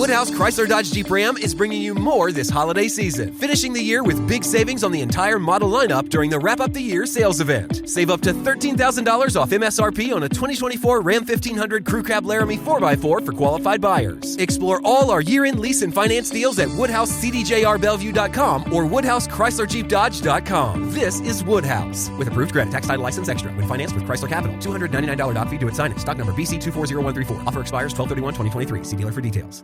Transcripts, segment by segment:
Woodhouse Chrysler Dodge Jeep Ram is bringing you more this holiday season, finishing the year with big savings on the entire model lineup during the Wrap Up the Year sales event. Save up to $13,000 off MSRP on a 2024 Ram 1500 Crew Cab Laramie 4x4 for qualified buyers. Explore all our year-end lease and finance deals at WoodhouseCDJRBellevue.com or WoodhouseChryslerJeepDodge.com. This is Woodhouse. With approved credit, tax title license extra. When financed with Chrysler Capital. $299 doc fee to its signing. Stock number BC240134. Offer expires 12/31/2023. See dealer for details.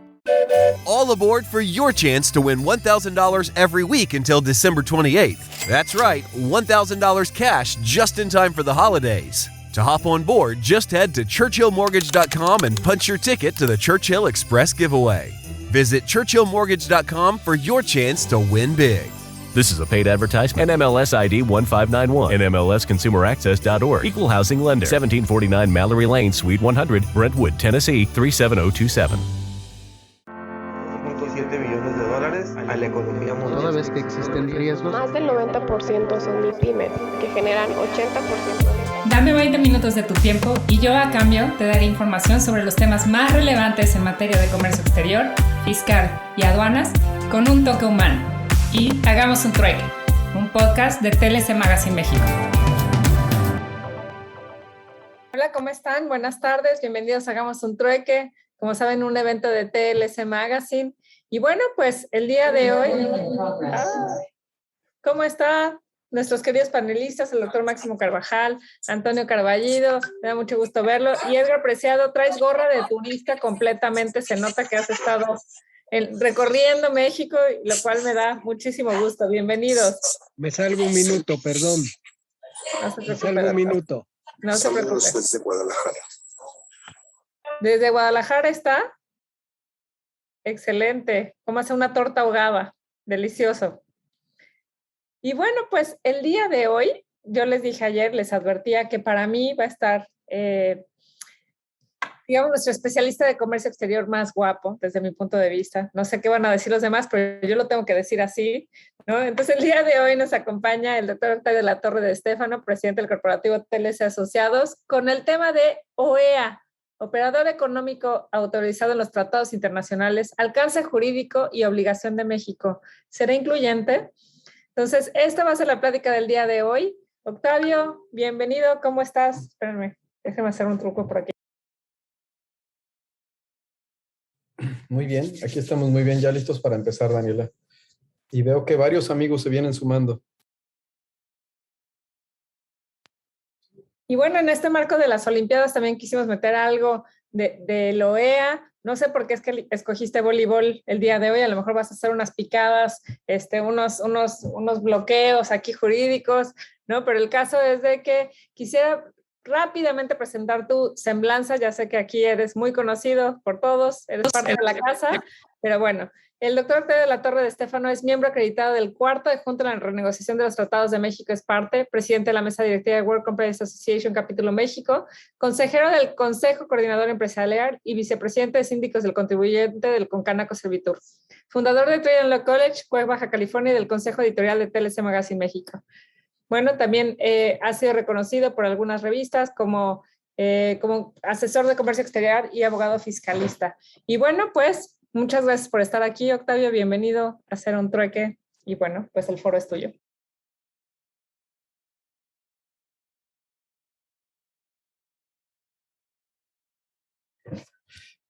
All aboard for your chance to win $1,000 every week until December 28th. That's right, $1,000 cash just in time for the holidays. To hop on board, just head to ChurchillMortgage.com and punch your ticket to the Churchill Express giveaway. Visit ChurchillMortgage.com for your chance to win big. This is a paid advertisement. NMLS ID 1591. NMLSConsumerAccess.org. Equal housing lender. 1749 Mallory Lane, Suite 100, Brentwood, Tennessee 37027. $7 millones a la economía mundial. Toda vez que existen riesgos. Más del 90% son MIPYMES, que generan 80% de... Dame 20 minutos de tu tiempo y yo a cambio te daré información sobre los temas más relevantes en materia de comercio exterior, fiscal y aduanas con un toque humano. Y hagamos un trueque, un podcast de TLC Magazine México. Hola, ¿cómo están? Buenas tardes, bienvenidos a Hagamos un Trueque. Como saben, un evento de TLC Magazine. Y bueno, pues el día de hoy, ¿cómo están nuestros queridos panelistas? El doctor Máximo Carvajal, Antonio Carballido, me da mucho gusto verlo. Y Edgar Preciado, traes gorra de turista completamente, se nota que has estado recorriendo México, lo cual me da muchísimo gusto. Bienvenidos. Me salgo un minuto, perdón. No se preocupe, me salgo un minuto. No se preocupe. Desde Guadalajara. ¿Desde Guadalajara está? Excelente. ¿Cómo hace una torta ahogada? Delicioso. Y bueno, pues el día de hoy, yo les dije ayer, les advertía que para mí va a estar, digamos, nuestro especialista de comercio exterior más guapo, desde mi punto de vista. No sé qué van a decir los demás, pero yo lo tengo que decir así, ¿no? Entonces, el día de hoy nos acompaña el doctor Octavio de la Torre de Estéfano, presidente del corporativo TLC Asociados, con el tema de OEA, Operador Económico Autorizado en los Tratados Internacionales, Alcance Jurídico y Obligación de México. ¿Será incluyente? Entonces, esta va a ser la plática del día de hoy. Octavio, bienvenido, ¿cómo estás? Espérenme, déjenme hacer un truco por aquí. Muy bien, aquí estamos muy bien, ya listos para empezar, Daniela. Y veo que varios amigos se vienen sumando. Y bueno, en este marco de las Olimpiadas también quisimos meter algo de OEA. No sé por qué es que escogiste voleibol el día de hoy. A lo mejor vas a hacer unas picadas, unos bloqueos aquí jurídicos, ¿no? Pero el caso es de que quisiera rápidamente presentar tu semblanza. Ya sé que aquí eres muy conocido por todos, eres parte de la casa, pero bueno, el doctor Octavio de la Torre de Estéfano es miembro acreditado del cuarto adjunto en la renegociación de los tratados de México, es parte, presidente de la mesa directiva de World Companies Association Capítulo México, consejero del Consejo Coordinador Empresarial y vicepresidente de síndicos del contribuyente del Concanaco Servitur, fundador de Trade and Law College, CUEC Baja California y del Consejo Editorial de TLC Magazine México. Bueno, también ha sido reconocido por algunas revistas como asesor de comercio exterior y abogado fiscalista. Y bueno, pues muchas gracias por estar aquí, Octavio. Bienvenido a Hacer un Trueque. Y bueno, pues el foro es tuyo.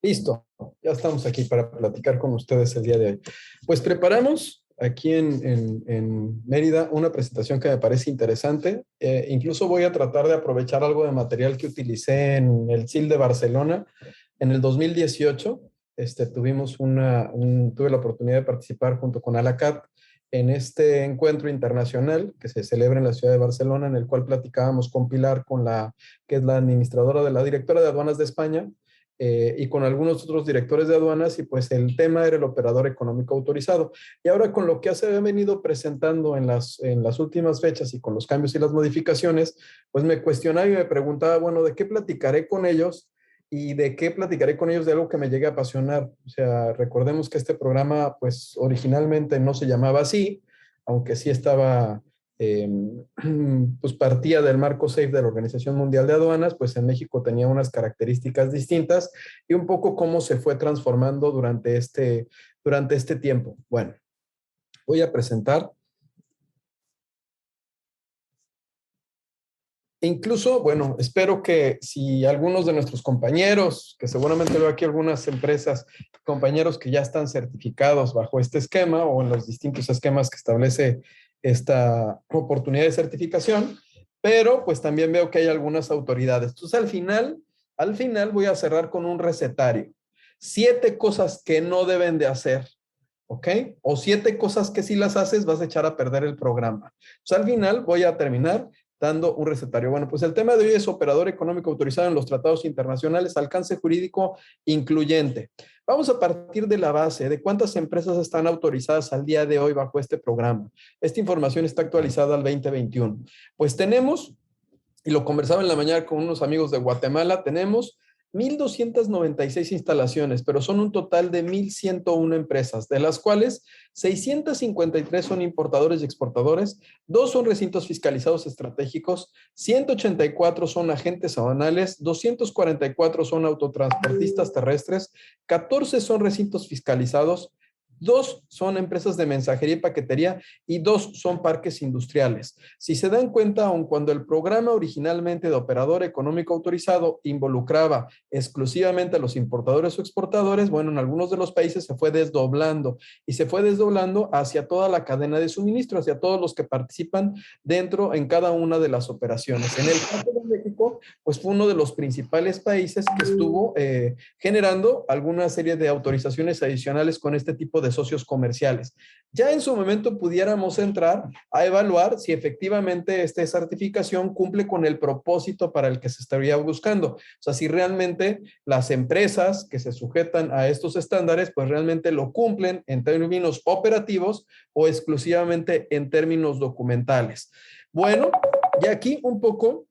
Listo, ya estamos aquí para platicar con ustedes el día de hoy. Pues preparamos aquí en Mérida una presentación que me parece interesante. Incluso voy a tratar de aprovechar algo de material que utilicé en el CIL de Barcelona en el 2018. Tuve la oportunidad de participar junto con ALACAT en este encuentro internacional que se celebra en la ciudad de Barcelona, en el cual platicábamos con Pilar, que es la administradora de la directora de aduanas de España, y con algunos otros directores de aduanas, y pues el tema era el operador económico autorizado. Y ahora con lo que se ha venido presentando en las últimas fechas y con los cambios y las modificaciones, pues me cuestionaba y me preguntaba, bueno, ¿de qué platicaré con ellos? Y de qué platicaré con ellos de algo que me llegue a apasionar. O sea, recordemos que este programa, pues originalmente no se llamaba así, aunque sí estaba pues partía del marco SAFE de la Organización Mundial de Aduanas, pues en México tenía unas características distintas y un poco cómo se fue transformando durante este tiempo. Bueno, voy a presentar. Incluso, bueno, espero que si algunos de nuestros compañeros, que seguramente veo aquí algunas empresas, compañeros que ya están certificados bajo este esquema o en los distintos esquemas que establece esta oportunidad de certificación, pero pues también veo que hay algunas autoridades. Entonces, al final voy a cerrar con un recetario. 7 cosas que no deben de hacer, ¿ok? O 7 cosas que si las haces vas a echar a perder el programa. Entonces, al final voy a terminar dando un recetario. Bueno, pues el tema de hoy es operador económico autorizado en los tratados internacionales, alcance jurídico incluyente. Vamos a partir de la base de cuántas empresas están autorizadas al día de hoy bajo este programa. Esta información está actualizada al 2021. Pues tenemos, y lo conversaba en la mañana con unos amigos de Guatemala, tenemos 1,296 instalaciones, pero son un total de 1,101 empresas, de las cuales 653 son importadores y exportadores, 2 son recintos fiscalizados estratégicos, 184 son agentes aduanales, 244 son autotransportistas terrestres, 14 son recintos fiscalizados, 2 son empresas de mensajería y paquetería y 2 son parques industriales. Si se dan cuenta, aun cuando el programa originalmente de operador económico autorizado involucraba exclusivamente a los importadores o exportadores, bueno, en algunos de los países se fue desdoblando y se fue desdoblando hacia toda la cadena de suministro, hacia todos los que participan dentro en cada una de las operaciones. En el caso de México, pues fue uno de los principales países que estuvo generando alguna serie de autorizaciones adicionales con este tipo de socios comerciales. Ya en su momento pudiéramos entrar a evaluar si efectivamente esta certificación cumple con el propósito para el que se estaría buscando. O sea, si realmente las empresas que se sujetan a estos estándares, pues realmente lo cumplen en términos operativos o exclusivamente en términos documentales. Bueno, y aquí un poco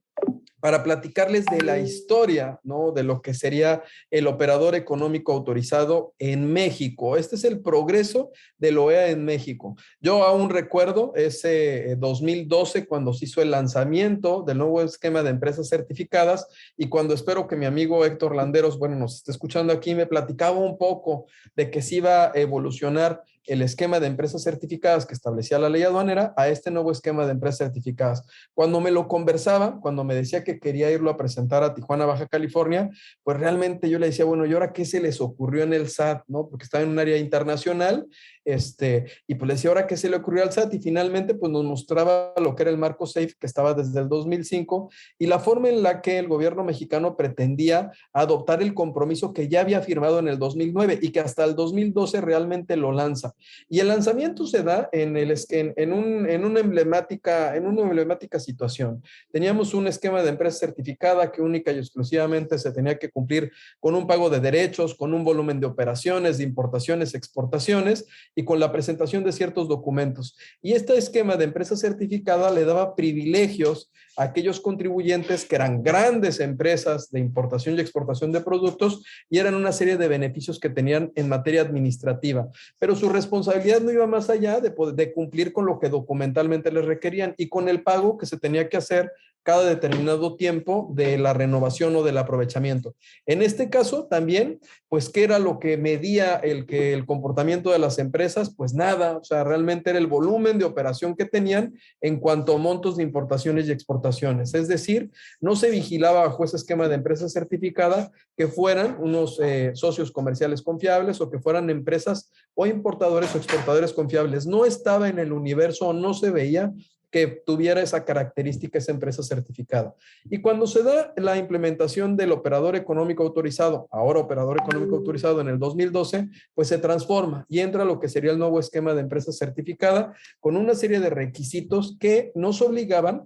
para platicarles de la historia, ¿no? De lo que sería el operador económico autorizado en México. Este es el progreso del OEA en México. Yo aún recuerdo ese 2012 cuando se hizo el lanzamiento del nuevo esquema de empresas certificadas y cuando espero que mi amigo Héctor Landeros, bueno, nos esté escuchando aquí, me platicaba un poco de que se iba a evolucionar el esquema de empresas certificadas que establecía la ley aduanera a este nuevo esquema de empresas certificadas. Cuando me lo conversaba, cuando me decía que quería irlo a presentar a Tijuana, Baja California, pues realmente yo le decía, bueno, ¿y ahora qué se les ocurrió en el SAT? ¿No? Porque estaba en un área internacional, y pues le decía, ¿ahora qué se le ocurrió al SAT? Y finalmente pues nos mostraba lo que era el marco SAFE, que estaba desde el 2005, y la forma en la que el gobierno mexicano pretendía adoptar el compromiso que ya había firmado en el 2009 y que hasta el 2012 realmente lo lanza. Y el lanzamiento se da en una emblemática situación. Teníamos un esquema de empresa certificada que única y exclusivamente se tenía que cumplir con un pago de derechos, con un volumen de operaciones, de importaciones, exportaciones y con la presentación de ciertos documentos. Y este esquema de empresa certificada le daba privilegios a aquellos contribuyentes que eran grandes empresas de importación y exportación de productos y eran una serie de beneficios que tenían en materia administrativa. Pero su responsabilidad no iba más allá de cumplir con lo que documentalmente les requerían y con el pago que se tenía que hacer cada determinado tiempo de la renovación o del aprovechamiento. En este caso también, pues, ¿qué era lo que medía el comportamiento de las empresas? Pues nada, o sea, realmente era el volumen de operación que tenían en cuanto a montos de importaciones y exportaciones. Es decir, no se vigilaba bajo ese esquema de empresa certificada que fueran unos socios comerciales confiables o que fueran empresas o importadores o exportadores confiables. No estaba en el universo o no se veía que tuviera esa característica esa empresa certificada. Y cuando se da la implementación del operador económico autorizado, ahora operador económico autorizado en el 2012, pues se transforma y entra lo que sería el nuevo esquema de empresa certificada con una serie de requisitos que nos obligaban,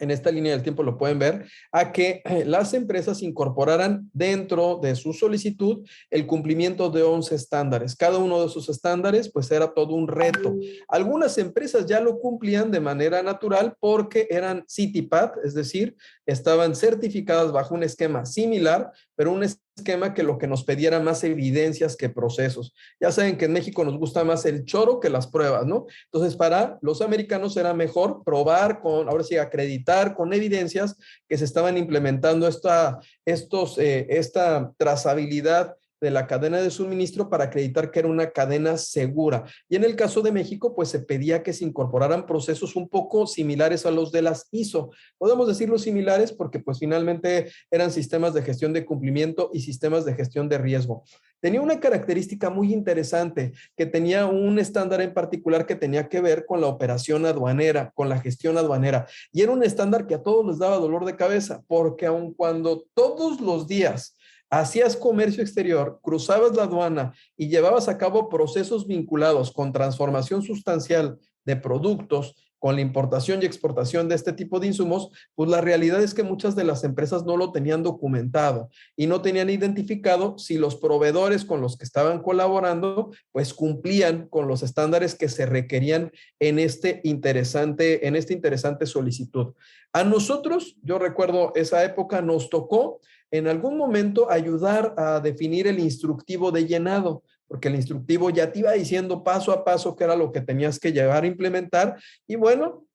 en esta línea del tiempo lo pueden ver, a que las empresas incorporaran dentro de su solicitud el cumplimiento de 11 estándares. Cada uno de esos estándares pues era todo un reto. Algunas empresas ya lo cumplían de manera natural porque eran CITIPAT, es decir, estaban certificadas bajo un esquema similar, pero un esquema que lo que nos pediera más evidencias que procesos. Ya saben que en México nos gusta más el choro que las pruebas, ¿no? Entonces, para los americanos era mejor probar ahora sí, acreditar con evidencias que se estaban implementando esta trazabilidad de la cadena de suministro para acreditar que era una cadena segura. Y en el caso de México, pues se pedía que se incorporaran procesos un poco similares a los de las ISO. Podemos decirlo similares porque pues finalmente eran sistemas de gestión de cumplimiento y sistemas de gestión de riesgo. Tenía una característica muy interesante, que tenía un estándar en particular que tenía que ver con la operación aduanera, con la gestión aduanera. Y era un estándar que a todos les daba dolor de cabeza, porque aun cuando todos los días hacías comercio exterior, cruzabas la aduana y llevabas a cabo procesos vinculados con transformación sustancial de productos, con la importación y exportación de este tipo de insumos, pues la realidad es que muchas de las empresas no lo tenían documentado y no tenían identificado si los proveedores con los que estaban colaborando, pues cumplían con los estándares que se requerían en esta interesante solicitud. A nosotros, yo recuerdo esa época, nos tocó en algún momento ayudar a definir el instructivo de llenado, porque el instructivo ya te iba diciendo paso a paso qué era lo que tenías que llegar a implementar. Y bueno,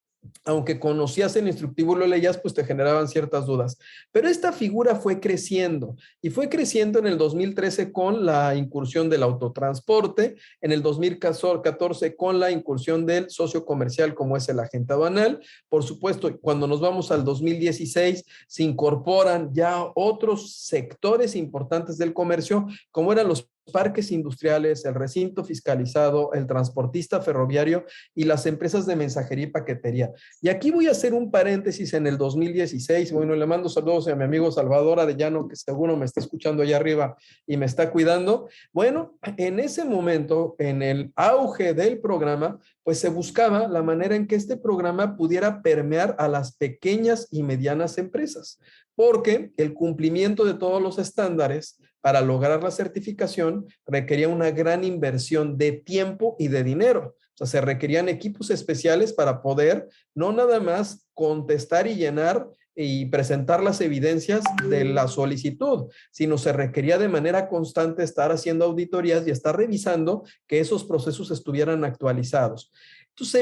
aunque conocías el instructivo y lo leías, pues te generaban ciertas dudas. Pero esta figura fue creciendo y fue creciendo en el 2013 con la incursión del autotransporte, en el 2014 con la incursión del socio comercial como es el agente aduanal. Por supuesto, cuando nos vamos al 2016, se incorporan ya otros sectores importantes del comercio, como eran los parques industriales, el recinto fiscalizado, el transportista ferroviario y las empresas de mensajería y paquetería. Y aquí voy a hacer un paréntesis en el 2016. Bueno, le mando saludos a mi amigo Salvador Arellano, que seguro me está escuchando allá arriba y me está cuidando. Bueno, en ese momento, en el auge del programa, pues se buscaba la manera en que este programa pudiera permear a las pequeñas y medianas empresas, porque el cumplimiento de todos los estándares para lograr la certificación requería una gran inversión de tiempo y de dinero. O sea, se requerían equipos especiales para poder no nada más contestar y llenar y presentar las evidencias de la solicitud, sino se requería de manera constante estar haciendo auditorías y estar revisando que esos procesos estuvieran actualizados. Entonces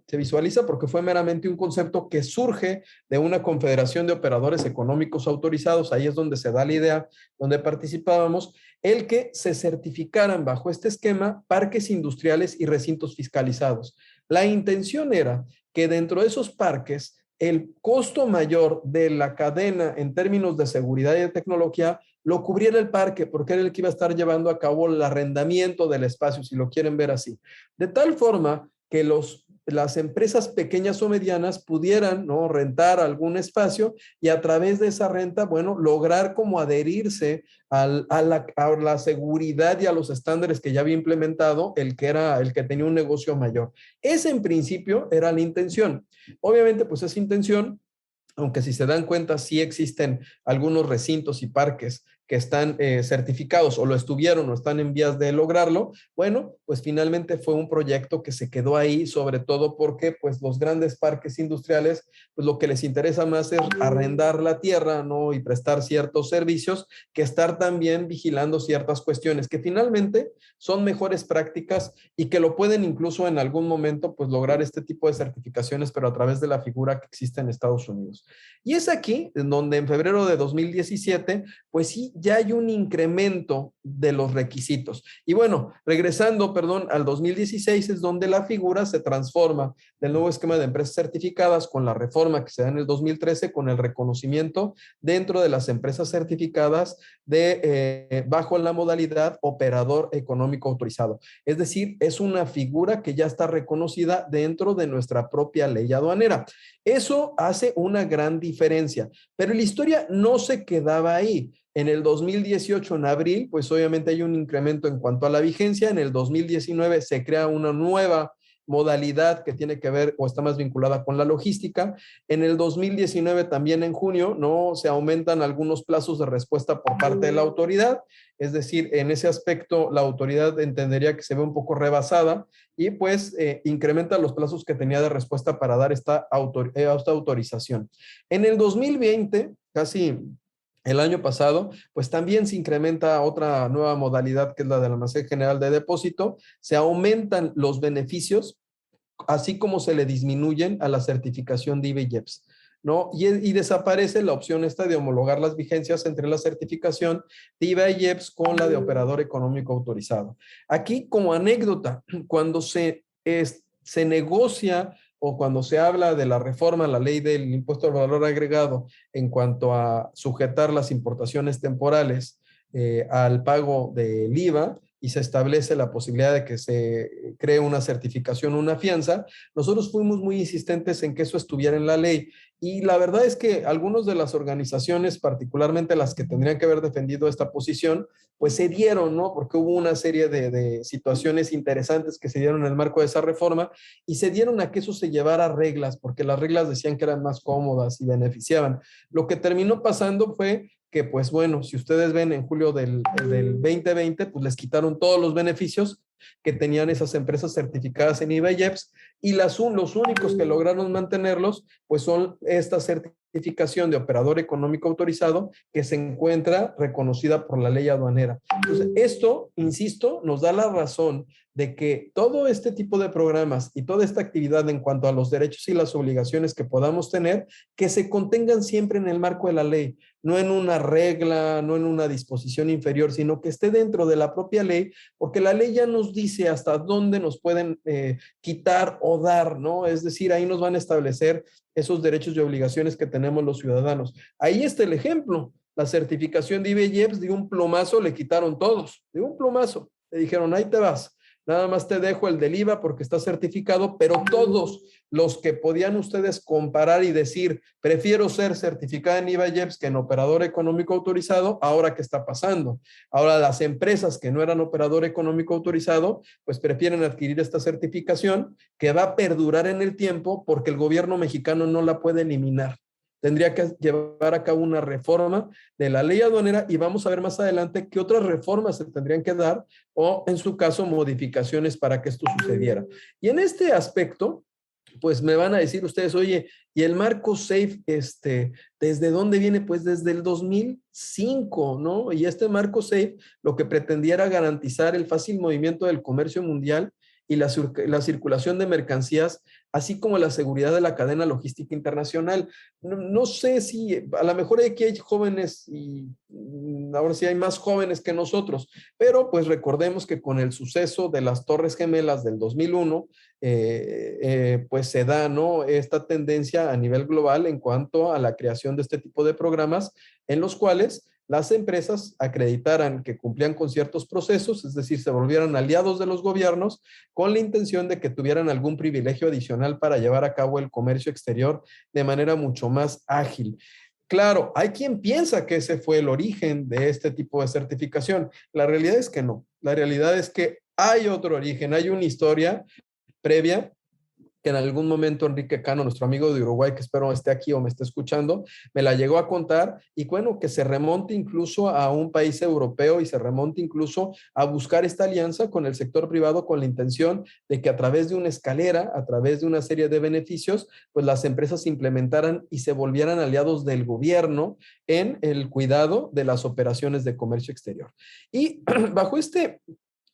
se visualiza porque fue meramente un concepto que surge de una confederación de operadores económicos autorizados, ahí es donde se da la idea, donde participábamos, el que se certificaran bajo este esquema parques industriales y recintos fiscalizados. La intención era que dentro de esos parques el costo mayor de la cadena en términos de seguridad y de tecnología lo cubriera el parque, porque era el que iba a estar llevando a cabo el arrendamiento del espacio, si lo quieren ver así. De tal forma que las empresas pequeñas o medianas pudieran, ¿no?, rentar algún espacio y a través de esa renta, bueno, lograr como adherirse a la seguridad y a los estándares que ya había implementado el que tenía un negocio mayor. Esa en principio era la intención. Obviamente, pues esa intención, aunque si se dan cuenta, sí existen algunos recintos y parques que están certificados o lo estuvieron o están en vías de lograrlo, bueno, pues finalmente fue un proyecto que se quedó ahí, sobre todo porque pues los grandes parques industriales, pues lo que les interesa más es arrendar la tierra, ¿no?, y prestar ciertos servicios que estar también vigilando ciertas cuestiones que finalmente son mejores prácticas y que lo pueden incluso en algún momento pues lograr este tipo de certificaciones, pero a través de la figura que existe en Estados Unidos. Y es aquí en donde en febrero de 2017, pues sí, ya hay un incremento de los requisitos. Y bueno, regresando, al 2016 es donde la figura se transforma del nuevo esquema de empresas certificadas con la reforma que se da en el 2013 con el reconocimiento dentro de las empresas certificadas bajo la modalidad operador económico autorizado. Es decir, es una figura que ya está reconocida dentro de nuestra propia ley aduanera. Eso hace una gran diferencia, pero la historia no se quedaba ahí. En el 2018, en abril, pues obviamente hay un incremento en cuanto a la vigencia. En el 2019 se crea una nueva modalidad que tiene que ver o está más vinculada con la logística. En el 2019 también en junio, ¿no?, se aumentan algunos plazos de respuesta por parte de la autoridad. Es decir, en ese aspecto la autoridad entendería que se ve un poco rebasada y pues incrementa los plazos que tenía de respuesta para dar esta autorización. En el 2020, casi el año pasado, pues también se incrementa otra nueva modalidad que es la del almacén general de depósito, se aumentan los beneficios, así como se le disminuyen a la certificación de IVA y IEPS, ¿no? Y desaparece la opción esta de homologar las vigencias entre la certificación de IVA y IEPS con la de operador económico autorizado. Aquí, como anécdota, cuando se negocia o cuando se habla de la reforma a la ley del impuesto al valor agregado en cuanto a sujetar las importaciones temporales al pago del IVA, y se establece la posibilidad de que se cree una certificación, una fianza, nosotros fuimos muy insistentes en que eso estuviera en la ley. Y la verdad es que algunas de las organizaciones, particularmente las que tendrían que haber defendido esta posición, pues se dieron, ¿no? Porque hubo una serie de situaciones interesantes que se dieron en el marco de esa reforma y se dieron a que eso se llevara a reglas, porque las reglas decían que eran más cómodas y beneficiaban. Lo que terminó pasando fue que, pues bueno, si ustedes ven en julio del 2020, pues les quitaron todos los beneficios que tenían esas empresas certificadas en IVA y IEPS, y los únicos que lograron mantenerlos, pues son esta certificación de operador económico autorizado que se encuentra reconocida por la ley aduanera. Entonces, esto, insisto, nos da la razón de que todo este tipo de programas y toda esta actividad en cuanto a los derechos y las obligaciones que podamos tener, que se contengan siempre en el marco de la ley, no en una regla, no en una disposición inferior, sino que esté dentro de la propia ley, porque la ley ya nos dice hasta dónde nos pueden quitar o dar, ¿no? Es decir, ahí nos van a establecer esos derechos y obligaciones que tenemos los ciudadanos. Ahí está el ejemplo. La certificación de IVA y IEPS de un plumazo le quitaron todos, de un plumazo. Le dijeron, ahí te vas. Nada más te dejo el del IVA porque está certificado, pero todos los que podían ustedes comparar y decir, prefiero ser certificada en IVA y IEPS que en operador económico autorizado, ahora ¿qué está pasando? Ahora las empresas que no eran operador económico autorizado, pues prefieren adquirir esta certificación que va a perdurar en el tiempo porque el gobierno mexicano no la puede eliminar. Tendría que llevar a cabo una reforma de la ley aduanera y vamos a ver más adelante qué otras reformas se tendrían que dar o, en su caso, modificaciones para que esto sucediera. Y en este aspecto, pues me van a decir ustedes, oye, ¿y el marco SAFE, desde dónde viene? Pues desde el 2005, ¿no? Y este marco SAFE lo que pretendía era garantizar el fácil movimiento del comercio mundial y la circulación de mercancías, así como la seguridad de la cadena logística internacional. No sé si, a lo mejor aquí hay jóvenes y ahora sí hay más jóvenes que nosotros, pero pues recordemos que con el suceso de las Torres Gemelas del 2001, pues se da, ¿no?, esta tendencia a nivel global en cuanto a la creación de este tipo de programas en los cuales las empresas acreditaran que cumplían con ciertos procesos, es decir, se volvieran aliados de los gobiernos con la intención de que tuvieran algún privilegio adicional para llevar a cabo el comercio exterior de manera mucho más ágil. Claro, hay quien piensa que ese fue el origen de este tipo de certificación. La realidad es que no. La realidad es que hay otro origen, hay una historia previa que en algún momento Enrique Cano, nuestro amigo de Uruguay, que espero esté aquí o me esté escuchando, me la llegó a contar, y bueno, que se remonte incluso a un país europeo y se remonte incluso a buscar esta alianza con el sector privado con la intención de que a través de una escalera, a través de una serie de beneficios, pues las empresas se implementaran y se volvieran aliados del gobierno en el cuidado de las operaciones de comercio exterior. Y bajo este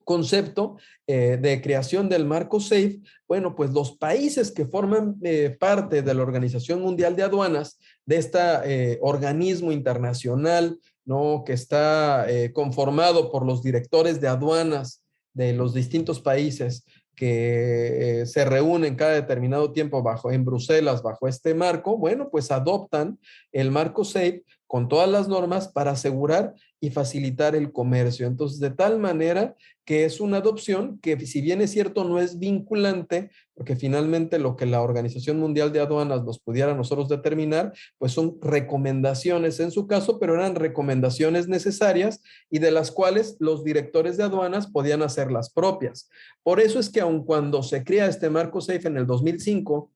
concepto de creación del marco SAFE, bueno, pues los países que forman parte de la Organización Mundial de Aduanas, de este organismo internacional, ¿no?, que está conformado por los directores de aduanas de los distintos países que se reúnen cada determinado tiempo en Bruselas, bajo este marco, bueno, pues adoptan el marco SAFE con todas las normas para asegurar y facilitar el comercio. Entonces, de tal manera que es una adopción que, si bien es cierto, no es vinculante, porque finalmente lo que la Organización Mundial de Aduanas nos pudiera nosotros determinar, pues son recomendaciones en su caso, pero eran recomendaciones necesarias y de las cuales los directores de aduanas podían hacer las propias. Por eso es que aun cuando se crea este marco SAFE en el 2005,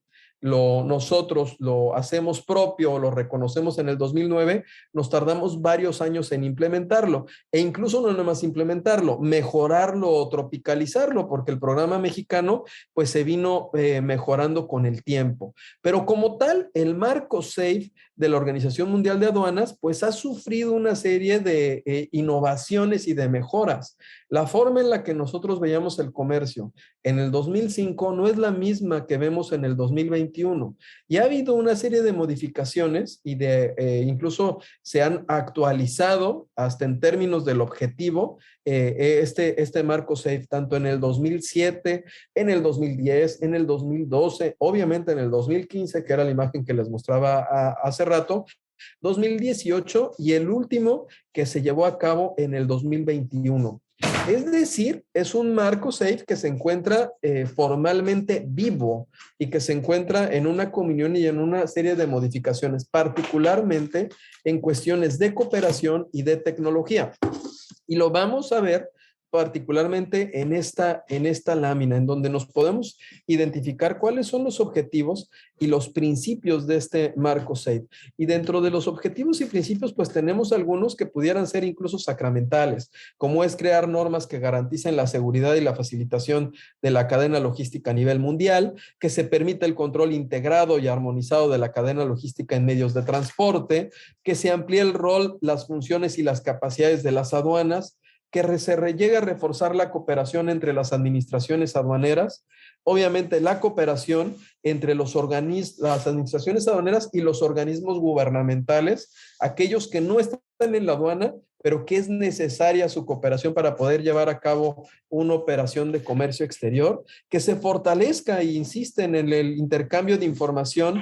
nosotros lo hacemos propio o lo reconocemos en el 2009, nos tardamos varios años en implementarlo. E incluso no nada más implementarlo, mejorarlo o tropicalizarlo, porque el programa mexicano pues se vino mejorando con el tiempo. Pero como tal, el marco SAFE de la Organización Mundial de Aduanas pues ha sufrido una serie de innovaciones y de mejoras. La forma en la que nosotros veíamos el comercio en el 2005 no es la misma que vemos en el 2021. Y ha habido una serie de modificaciones y incluso se han actualizado hasta en términos del objetivo este marco SAFE, tanto en el 2007, en el 2010, en el 2012, obviamente en el 2015, que era la imagen que les mostraba hace rato, 2018 y el último que se llevó a cabo en el 2021. Es decir, es un marco SAFE que se encuentra formalmente vivo y que se encuentra en una comunión y en una serie de modificaciones, particularmente en cuestiones de cooperación y de tecnología. Y lo vamos a ver particularmente en esta lámina, en donde nos podemos identificar cuáles son los objetivos y los principios de este marco SAFE. Y dentro de los objetivos y principios, pues tenemos algunos que pudieran ser incluso sacramentales, como es crear normas que garanticen la seguridad y la facilitación de la cadena logística a nivel mundial, que se permita el control integrado y armonizado de la cadena logística en medios de transporte, que se amplíe el rol, las funciones y las capacidades de las aduanas, que se llegue a reforzar la cooperación entre las administraciones aduaneras, obviamente la cooperación entre las administraciones aduaneras y los organismos gubernamentales, aquellos que no están en la aduana, pero que es necesaria su cooperación para poder llevar a cabo una operación de comercio exterior, que se fortalezca e insisten en el intercambio de información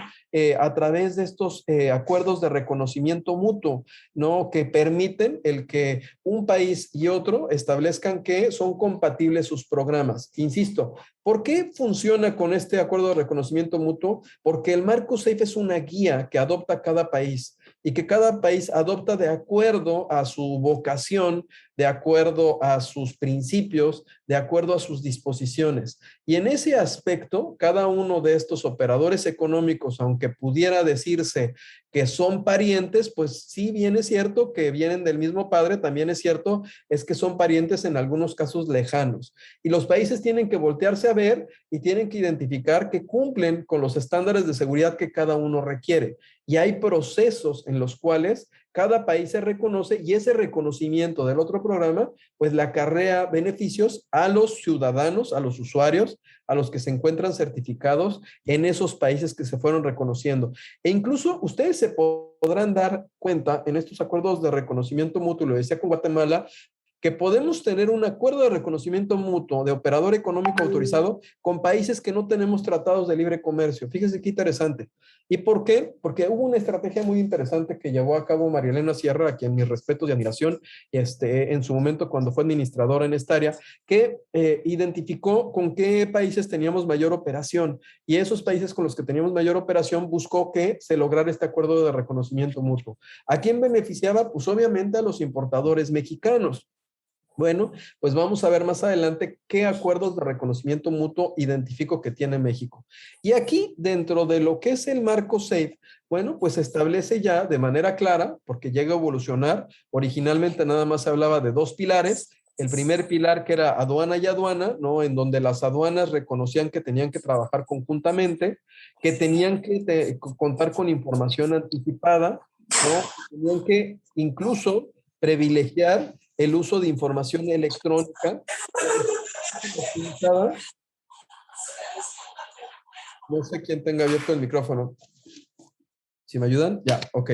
a través de estos acuerdos de reconocimiento mutuo, ¿no? Que permiten el que un país y otro establezcan que son compatibles sus programas. Insisto, ¿por qué funciona con este acuerdo de reconocimiento mutuo? Porque el marco SAFE es una guía que adopta cada país y que cada país adopta de acuerdo a su vocación, de acuerdo a sus principios, de acuerdo a sus disposiciones. Y en ese aspecto, cada uno de estos operadores económicos, aunque pudiera decirse que son parientes, pues sí bien es cierto que vienen del mismo padre, también es cierto es que son parientes en algunos casos lejanos. Y los países tienen que voltearse a ver y tienen que identificar que cumplen con los estándares de seguridad que cada uno requiere. Y hay procesos en los cuales cada país se reconoce y ese reconocimiento del otro programa pues le acarrea beneficios a los ciudadanos, a los usuarios, a los que se encuentran certificados en esos países que se fueron reconociendo. E incluso ustedes se podrán dar cuenta en estos acuerdos de reconocimiento mutuo, lo decía con Guatemala, que podemos tener un acuerdo de reconocimiento mutuo de operador económico autorizado con países que no tenemos tratados de libre comercio. Fíjese qué interesante. ¿Y por qué? Porque hubo una estrategia muy interesante que llevó a cabo María Elena Sierra, a quien mis respetos y admiración, en su momento cuando fue administradora en esta área, que identificó con qué países teníamos mayor operación y esos países con los que teníamos mayor operación buscó que se lograra este acuerdo de reconocimiento mutuo. ¿A quién beneficiaba? Pues obviamente a los importadores mexicanos. Bueno, pues vamos a ver más adelante qué acuerdos de reconocimiento mutuo identifico que tiene México. Y aquí, dentro de lo que es el marco SAFE, bueno, pues se establece ya de manera clara, porque llega a evolucionar. Originalmente nada más se hablaba de dos pilares. El primer pilar que era aduana y aduana, ¿no? En donde las aduanas reconocían que tenían que trabajar conjuntamente, que tenían que contar con información anticipada, ¿no? Tenían que incluso privilegiar el uso de información electrónica. No sé quién tenga abierto el micrófono. ¿Si me ayudan? Ya, ok.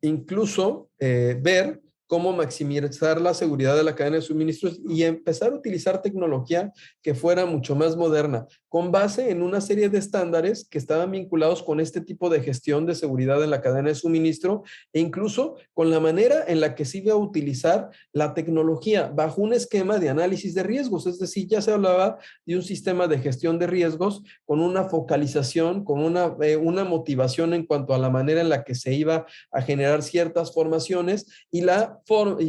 Incluso ver cómo maximizar la seguridad de la cadena de suministros y empezar a utilizar tecnología que fuera mucho más moderna, con base en una serie de estándares que estaban vinculados con este tipo de gestión de seguridad en la cadena de suministro e incluso con la manera en la que se iba a utilizar la tecnología bajo un esquema de análisis de riesgos. Es decir, ya se hablaba de un sistema de gestión de riesgos con una focalización, con una motivación en cuanto a la manera en la que se iba a generar ciertas formaciones y la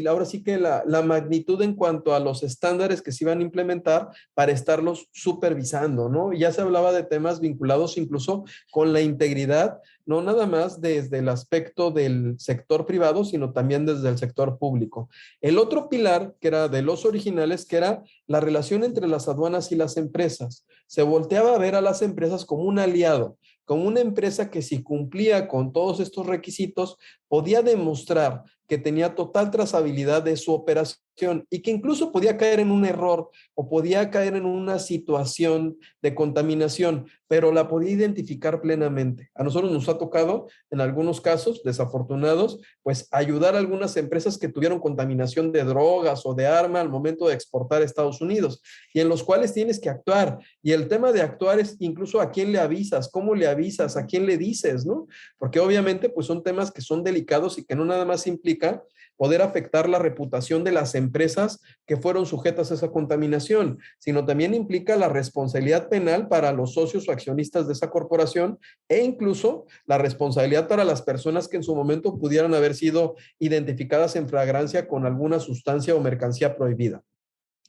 ahora sí que la magnitud en cuanto a los estándares que se iban a implementar para estarlos supervisando, ¿no? Ya se hablaba de temas vinculados incluso con la integridad, no nada más desde el aspecto del sector privado, sino también desde el sector público. El otro pilar, que era de los originales, que era la relación entre las aduanas y las empresas. Se volteaba a ver a las empresas como un aliado, como una empresa que si cumplía con todos estos requisitos, podía demostrar que tenía total trazabilidad de su operación y que incluso podía caer en un error o podía caer en una situación de contaminación, pero la podía identificar plenamente. A nosotros nos ha tocado, en algunos casos desafortunados, pues ayudar a algunas empresas que tuvieron contaminación de drogas o de arma al momento de exportar a Estados Unidos y en los cuales tienes que actuar. Y el tema de actuar es incluso a quién le avisas, cómo le avisas, a quién le dices, ¿no? Porque obviamente pues son temas que son delicados y que no nada más implica poder afectar la reputación de las empresas que fueron sujetas a esa contaminación, sino también implica la responsabilidad penal para los socios o accionistas de esa corporación e incluso la responsabilidad para las personas que en su momento pudieran haber sido identificadas en flagrancia con alguna sustancia o mercancía prohibida.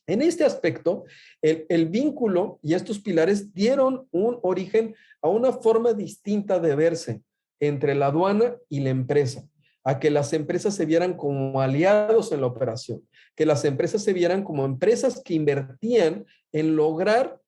En este aspecto, el vínculo y estos pilares dieron un origen a una forma distinta de verse entre la aduana y la empresa, a que las empresas se vieran como aliados en la operación, que las empresas se vieran como empresas que invertían en lograr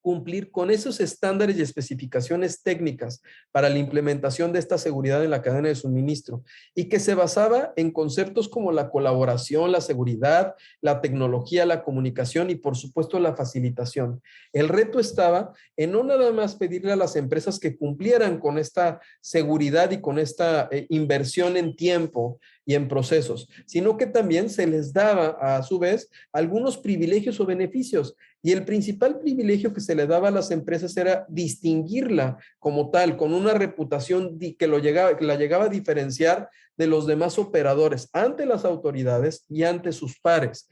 cumplir con esos estándares y especificaciones técnicas para la implementación de esta seguridad en la cadena de suministro y que se basaba en conceptos como la colaboración, la seguridad, la tecnología, la comunicación y por supuesto la facilitación. El reto estaba en no nada más pedirle a las empresas que cumplieran con esta seguridad y con esta inversión en tiempo y en procesos, sino que también se les daba a su vez algunos privilegios o beneficios. Y el principal privilegio que se le daba a las empresas era distinguirla como tal, con una reputación que la llegaba a diferenciar de los demás operadores ante las autoridades y ante sus pares.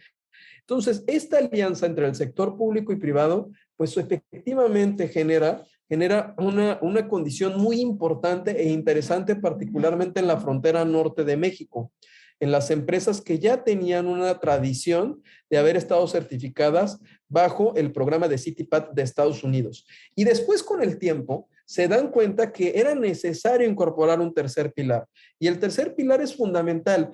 Entonces, esta alianza entre el sector público y privado, pues efectivamente genera una condición muy importante e interesante, particularmente en la frontera norte de México, en las empresas que ya tenían una tradición de haber estado certificadas bajo el programa de CITIPAT de Estados Unidos. Y después, con el tiempo, se dan cuenta que era necesario incorporar un tercer pilar. Y el tercer pilar es fundamental.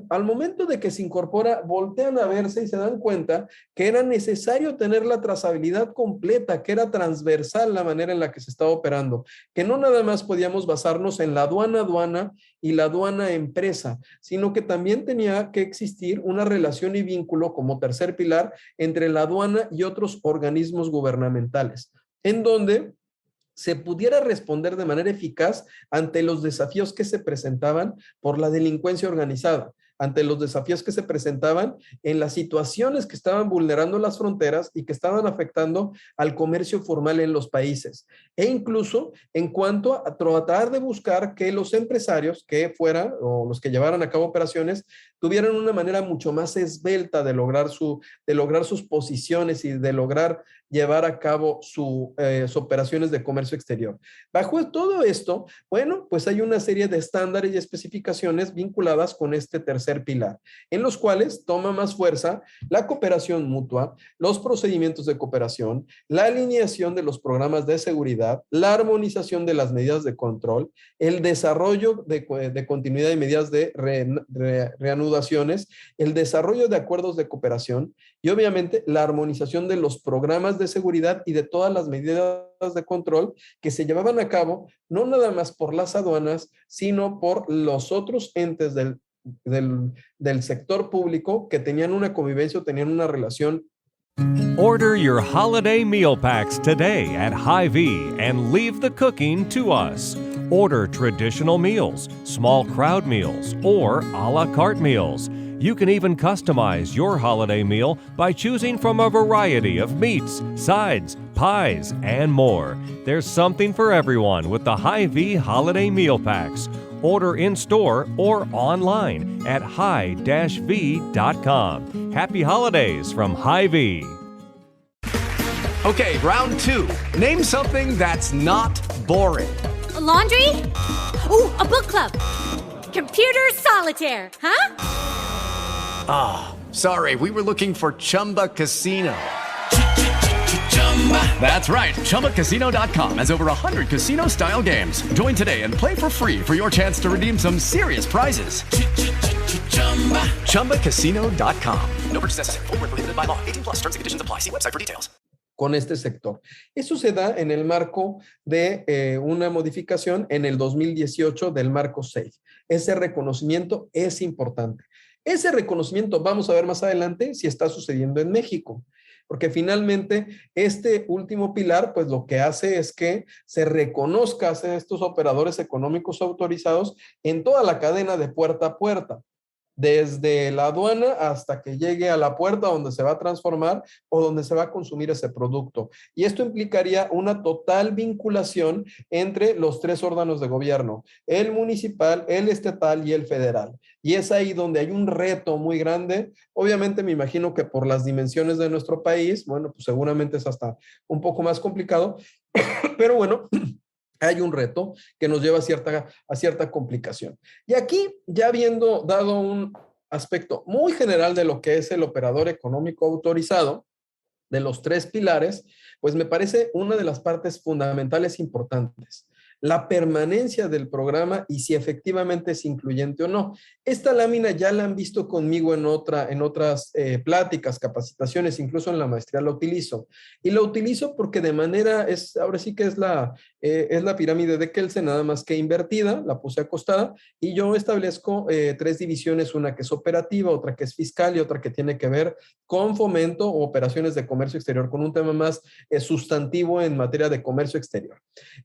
Al momento de que se incorpora, voltean a verse y se dan cuenta que era necesario tener la trazabilidad completa, que era transversal la manera en la que se estaba operando, que no nada más podíamos basarnos en la aduana y la aduana empresa, sino que también tenía que existir una relación y vínculo como tercer pilar entre la aduana y otros organismos gubernamentales, en donde se pudiera responder de manera eficaz ante los desafíos que se presentaban por la delincuencia organizada, ante los desafíos que se presentaban en las situaciones que estaban vulnerando las fronteras y que estaban afectando al comercio formal en los países. E incluso en cuanto a tratar de buscar que los empresarios que fueran o los que llevaran a cabo operaciones tuvieran una manera mucho más esbelta de lograr sus posiciones y de lograr llevar a cabo sus operaciones de comercio exterior. Bajo todo esto, bueno, pues hay una serie de estándares y especificaciones vinculadas con este tercer pilar, en los cuales toma más fuerza la cooperación mutua, los procedimientos de cooperación, la alineación de los programas de seguridad, la armonización de las medidas de control, el desarrollo de continuidad y medidas de reanudaciones, el desarrollo de acuerdos de cooperación y obviamente la armonización de los programas de seguridad y de todas las medidas de control que se llevaban a cabo no nada más por las aduanas, sino por los otros entes del sector público que tenían una convivencia o tenían una relación. Order your holiday meal packs today at Hy-Vee and leave the cooking to us. Order traditional meals, small crowd meals, or a la carte meals. You can even customize your holiday meal by choosing from a variety of meats, sides, pies, and more. There's something for everyone with the Hy-Vee holiday meal packs. Order in-store or online at hy-v.com. Happy holidays from Hy-Vee. Okay, round two. Name something that's not boring. A laundry? Ooh, a book club. Computer solitaire, huh? Ah, sorry, we were looking for Chumba Casino. That's right. ChumbaCasino.com has over 100 casino-style games. Join today and play for free for your chance to redeem some serious prizes. ChumbaCasino.com. No purchase necessary. Void where prohibited by law. 18+ terms and conditions apply. See website for details. Con este sector. Eso se da en el marco de una modificación en el 2018 del marco SAFE. Ese reconocimiento es importante. Ese reconocimiento, vamos a ver más adelante si está sucediendo en México, porque finalmente este último pilar, pues lo que hace es que se reconozca a estos operadores económicos autorizados en toda la cadena de puerta a puerta, desde la aduana hasta que llegue a la puerta donde se va a transformar o donde se va a consumir ese producto. Y esto implicaría una total vinculación entre los tres órganos de gobierno, el municipal, el estatal y el federal. Y es ahí donde hay un reto muy grande. Obviamente me imagino que por las dimensiones de nuestro país, bueno, pues seguramente es hasta un poco más complicado, pero bueno, hay un reto que nos lleva a cierta complicación. Y aquí, ya habiendo dado un aspecto muy general de lo que es el operador económico autorizado, de los tres pilares, pues me parece una de las partes fundamentales importantes. La permanencia del programa y si efectivamente es incluyente o no. Esta lámina ya la han visto conmigo en otras pláticas, capacitaciones, incluso en la maestría la utilizo. Y la utilizo porque de manera, ahora sí que es la pirámide de Kelsen, nada más que invertida, la puse acostada, y yo establezco tres divisiones, una que es operativa, otra que es fiscal y otra que tiene que ver con fomento o operaciones de comercio exterior, con un tema más sustantivo en materia de comercio exterior.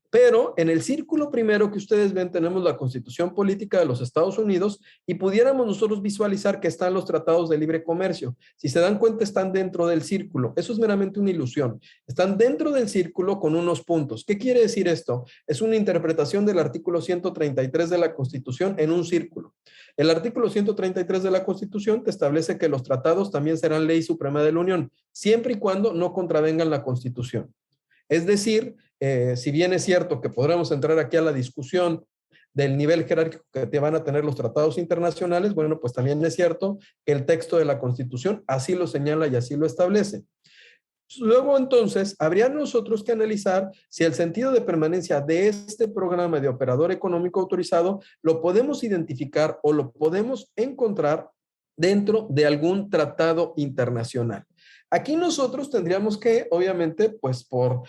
Pero en el círculo primero que ustedes ven tenemos la Constitución Política de los Estados Unidos y pudiéramos nosotros visualizar que están los tratados de libre comercio. Si se dan cuenta, están dentro del círculo. Eso es meramente una ilusión. Están dentro del círculo con unos puntos. ¿Qué quiere decir esto? Es una interpretación del artículo 133 de la Constitución en un círculo. El artículo 133 de la Constitución te establece que los tratados también serán ley suprema de la Unión, siempre y cuando no contravengan la Constitución. Es decir, si bien es cierto que podremos entrar aquí a la discusión del nivel jerárquico que te van a tener los tratados internacionales, bueno, pues también es cierto que el texto de la Constitución así lo señala y así lo establece. Luego, entonces, habría nosotros que analizar si el sentido de permanencia de este programa de operador económico autorizado lo podemos identificar o lo podemos encontrar dentro de algún tratado internacional. Aquí nosotros tendríamos que, obviamente, pues por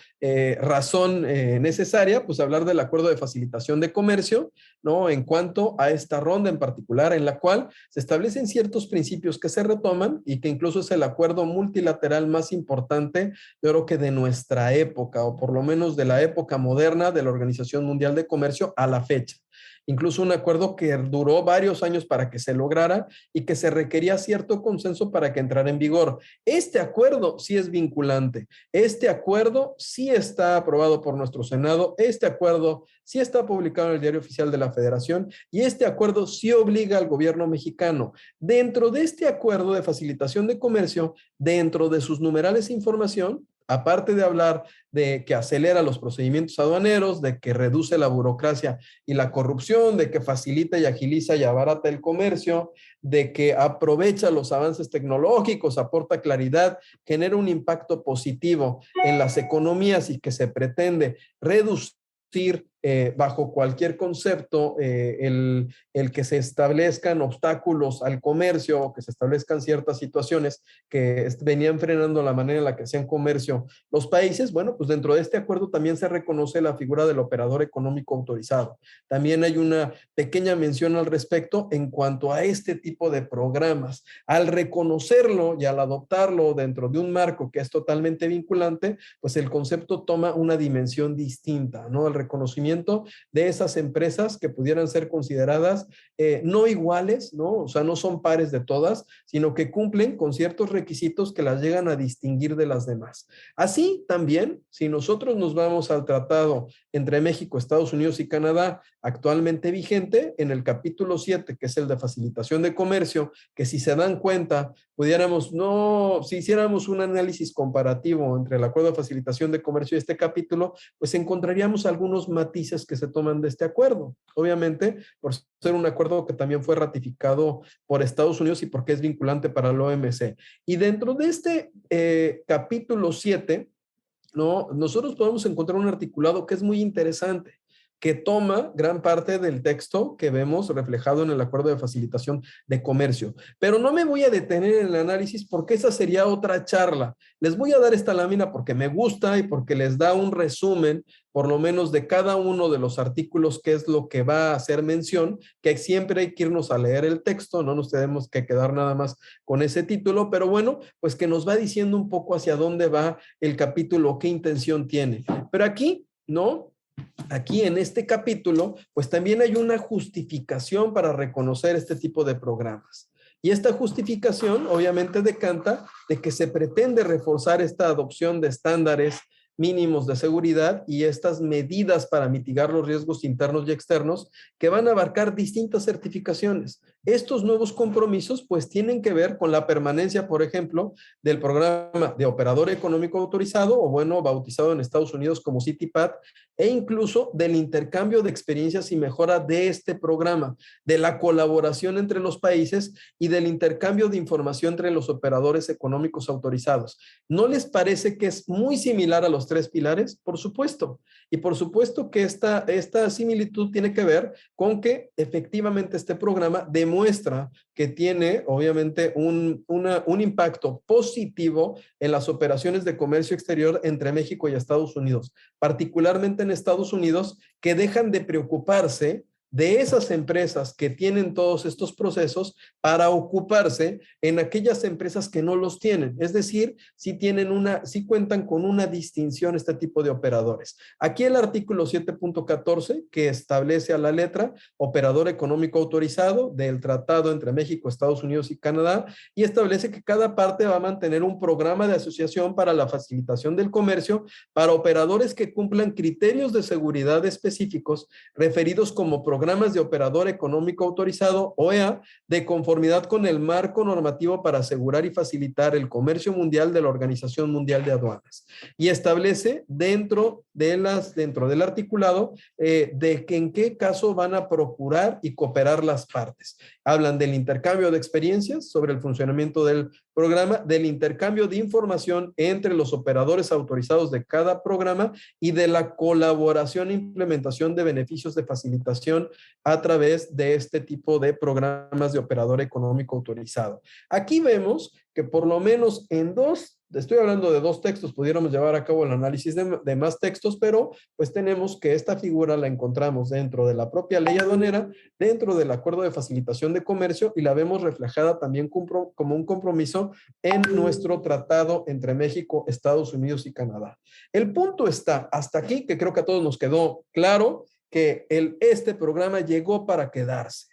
razón necesaria, pues hablar del acuerdo de facilitación de comercio, ¿no? En cuanto a esta ronda en particular, en la cual se establecen ciertos principios que se retoman y que incluso es el acuerdo multilateral más importante, yo creo que de nuestra época, o por lo menos de la época moderna de la Organización Mundial de Comercio a la fecha. Incluso un acuerdo que duró varios años para que se lograra y que se requería cierto consenso para que entrara en vigor. Este acuerdo sí es vinculante, este acuerdo sí está aprobado por nuestro Senado, este acuerdo sí está publicado en el Diario Oficial de la Federación y este acuerdo sí obliga al gobierno mexicano. Dentro de este acuerdo de facilitación de comercio, dentro de sus numerales de información, aparte de hablar de que acelera los procedimientos aduaneros, de que reduce la burocracia y la corrupción, de que facilita y agiliza y abarata el comercio, de que aprovecha los avances tecnológicos, aporta claridad, genera un impacto positivo en las economías y que se pretende reducir bajo cualquier concepto el que se establezcan obstáculos al comercio o que se establezcan ciertas situaciones que venían frenando la manera en la que hacían comercio los países. Bueno, pues dentro de este acuerdo también se reconoce la figura del operador económico autorizado. También hay una pequeña mención al respecto en cuanto a este tipo de programas. Al reconocerlo y al adoptarlo dentro de un marco que es totalmente vinculante, pues el concepto toma una dimensión distinta, ¿no? El reconocimiento de esas empresas que pudieran ser consideradas no iguales, ¿no? O sea, no son pares de todas, sino que cumplen con ciertos requisitos que las llegan a distinguir de las demás. Así también, si nosotros nos vamos al tratado entre México, Estados Unidos y Canadá, actualmente vigente, en el capítulo 7, que es el de facilitación de comercio, que si se dan cuenta, si hiciéramos un análisis comparativo entre el acuerdo de facilitación de comercio y este capítulo, pues encontraríamos algunos matices matices que se toman de este acuerdo. Obviamente, por ser un acuerdo que también fue ratificado por Estados Unidos y porque es vinculante para la OMC. Y dentro de este capítulo 7, ¿no? Nosotros podemos encontrar un articulado que es muy interesante, que toma gran parte del texto que vemos reflejado en el Acuerdo de Facilitación de Comercio. Pero no me voy a detener en el análisis porque esa sería otra charla. Les voy a dar esta lámina porque me gusta y porque les da un resumen, por lo menos de cada uno de los artículos, que es lo que va a hacer mención, que siempre hay que irnos a leer el texto, no nos tenemos que quedar nada más con ese título, pero bueno, pues que nos va diciendo un poco hacia dónde va el capítulo, qué intención tiene. Pero aquí, ¿no? Aquí en este capítulo, pues también hay una justificación para reconocer este tipo de programas. Y esta justificación obviamente decanta de que se pretende reforzar esta adopción de estándares mínimos de seguridad y estas medidas para mitigar los riesgos internos y externos que van a abarcar distintas certificaciones. Estos nuevos compromisos pues tienen que ver con la permanencia, por ejemplo, del programa de operador económico autorizado, o bueno, bautizado en Estados Unidos como CITIPAT, e incluso del intercambio de experiencias y mejora de este programa, de la colaboración entre los países y del intercambio de información entre los operadores económicos autorizados. ¿No les parece que es muy similar a los 3 pilares? Por supuesto. Y por supuesto que esta similitud tiene que ver con que efectivamente este programa demuestra que tiene obviamente un impacto positivo en las operaciones de comercio exterior entre México y Estados Unidos, particularmente en Estados Unidos, que dejan de preocuparse de esas empresas que tienen todos estos procesos para ocuparse en aquellas empresas que no los tienen. Es decir, sí cuentan con una distinción este tipo de operadores. Aquí el artículo 7.14, que establece a la letra operador económico autorizado del tratado entre México, Estados Unidos y Canadá, y establece que cada parte va a mantener un programa de asociación para la facilitación del comercio para operadores que cumplan criterios de seguridad específicos referidos como programas de operador económico autorizado, OEA, de conformidad con el marco normativo para asegurar y facilitar el comercio mundial de la Organización Mundial de Aduanas. Y establece dentro del articulado de que en qué caso van a procurar y cooperar las partes. Hablan del intercambio de experiencias sobre el funcionamiento del programa, del intercambio de información entre los operadores autorizados de cada programa y de la colaboración e implementación de beneficios de facilitación a través de este tipo de programas de operador económico autorizado. Aquí vemos que por lo menos estoy hablando de 2 textos, pudiéramos llevar a cabo el análisis de más textos, pero pues tenemos que esta figura la encontramos dentro de la propia ley aduanera, dentro del Acuerdo de Facilitación de Comercio, y la vemos reflejada también como un compromiso en nuestro tratado entre México, Estados Unidos y Canadá. El punto está hasta aquí, que creo que a todos nos quedó claro que este programa llegó para quedarse.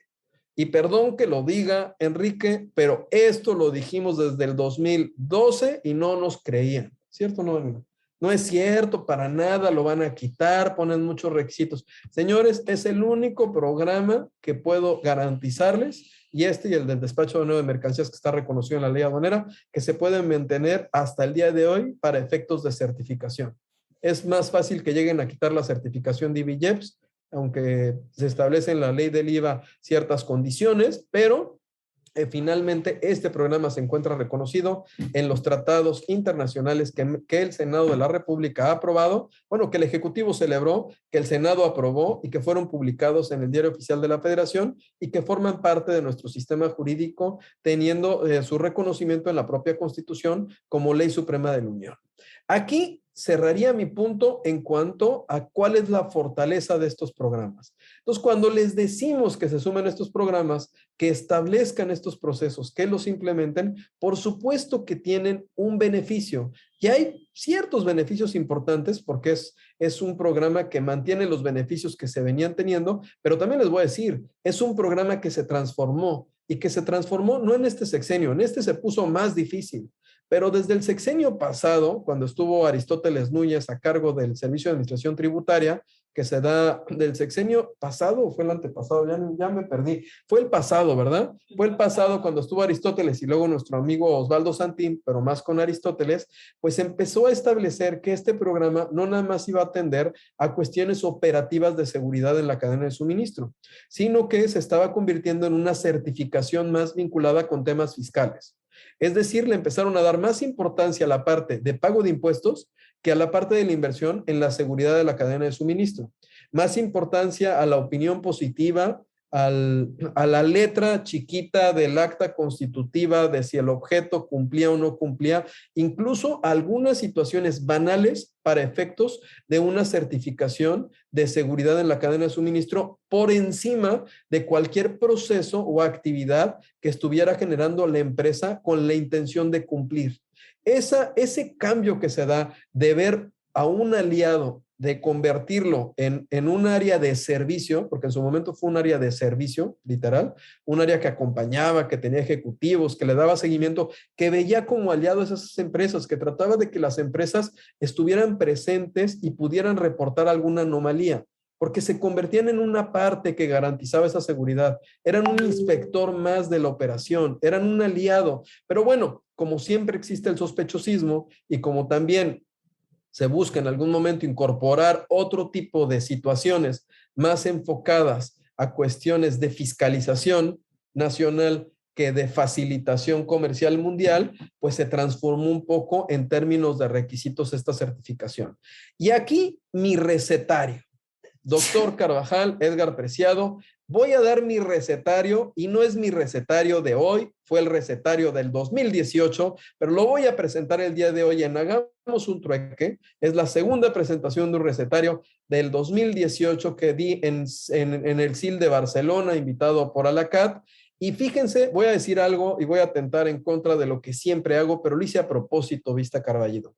Y perdón que lo diga, Enrique, pero esto lo dijimos desde el 2012 y no nos creían. ¿Cierto o no? No es cierto, para nada, lo van a quitar, ponen muchos requisitos. Señores, es el único programa que puedo garantizarles, y el del despacho de nuevo de mercancías que está reconocido en la ley aduanera, que se pueden mantener hasta el día de hoy para efectos de certificación. Es más fácil que lleguen a quitar la certificación de IBIJEPS, aunque se establece en la ley del IVA ciertas condiciones, pero finalmente este programa se encuentra reconocido en los tratados internacionales que el Senado de la República ha aprobado, bueno, que el Ejecutivo celebró, que el Senado aprobó y que fueron publicados en el Diario Oficial de la Federación y que forman parte de nuestro sistema jurídico, teniendo su reconocimiento en la propia Constitución como Ley Suprema de la Unión. Aquí cerraría mi punto en cuanto a cuál es la fortaleza de estos programas. Entonces, cuando les decimos que se sumen estos programas, que establezcan estos procesos, que los implementen, por supuesto que tienen un beneficio. Y hay ciertos beneficios importantes porque es un programa que mantiene los beneficios que se venían teniendo, pero también les voy a decir, es un programa que se transformó y que se transformó no en este sexenio, en este se puso más difícil. Pero desde el sexenio pasado, cuando estuvo Aristóteles Núñez a cargo del Servicio de Administración Tributaria, que se da del sexenio pasado, o fue el antepasado, ya me perdí, fue el pasado, ¿verdad? Fue el pasado cuando estuvo Aristóteles y luego nuestro amigo Osvaldo Santín, pero más con Aristóteles, pues empezó a establecer que este programa no nada más iba a atender a cuestiones operativas de seguridad en la cadena de suministro, sino que se estaba convirtiendo en una certificación más vinculada con temas fiscales. Es decir, le empezaron a dar más importancia a la parte de pago de impuestos que a la parte de la inversión en la seguridad de la cadena de suministro. Más importancia a la opinión positiva, a la letra chiquita del acta constitutiva de si el objeto cumplía o no cumplía, incluso algunas situaciones banales para efectos de una certificación de seguridad en la cadena de suministro por encima de cualquier proceso o actividad que estuviera generando la empresa con la intención de cumplir. Ese cambio que se da de ver a un aliado, de convertirlo en un área de servicio, porque en su momento fue un área de servicio, literal, un área que acompañaba, que tenía ejecutivos, que le daba seguimiento, que veía como aliado a esas empresas, que trataba de que las empresas estuvieran presentes y pudieran reportar alguna anomalía, porque se convertían en una parte que garantizaba esa seguridad. Eran un inspector más de la operación, eran un aliado. Pero bueno, como siempre existe el sospechosismo y como también se busca en algún momento incorporar otro tipo de situaciones más enfocadas a cuestiones de fiscalización nacional que de facilitación comercial mundial, pues se transformó un poco en términos de requisitos esta certificación. Y aquí mi recetario. Doctor Carvajal, Edgar Preciado, voy a dar mi recetario y no es mi recetario de hoy, fue el recetario del 2018, pero lo voy a presentar el día de hoy en Hagamos un Trueque. Es la segunda presentación de un recetario del 2018 que di en el CIL de Barcelona, invitado por Alacat. Y fíjense, voy a decir algo y voy a atentar en contra de lo que siempre hago, pero lo hice a propósito, Vista Carballido.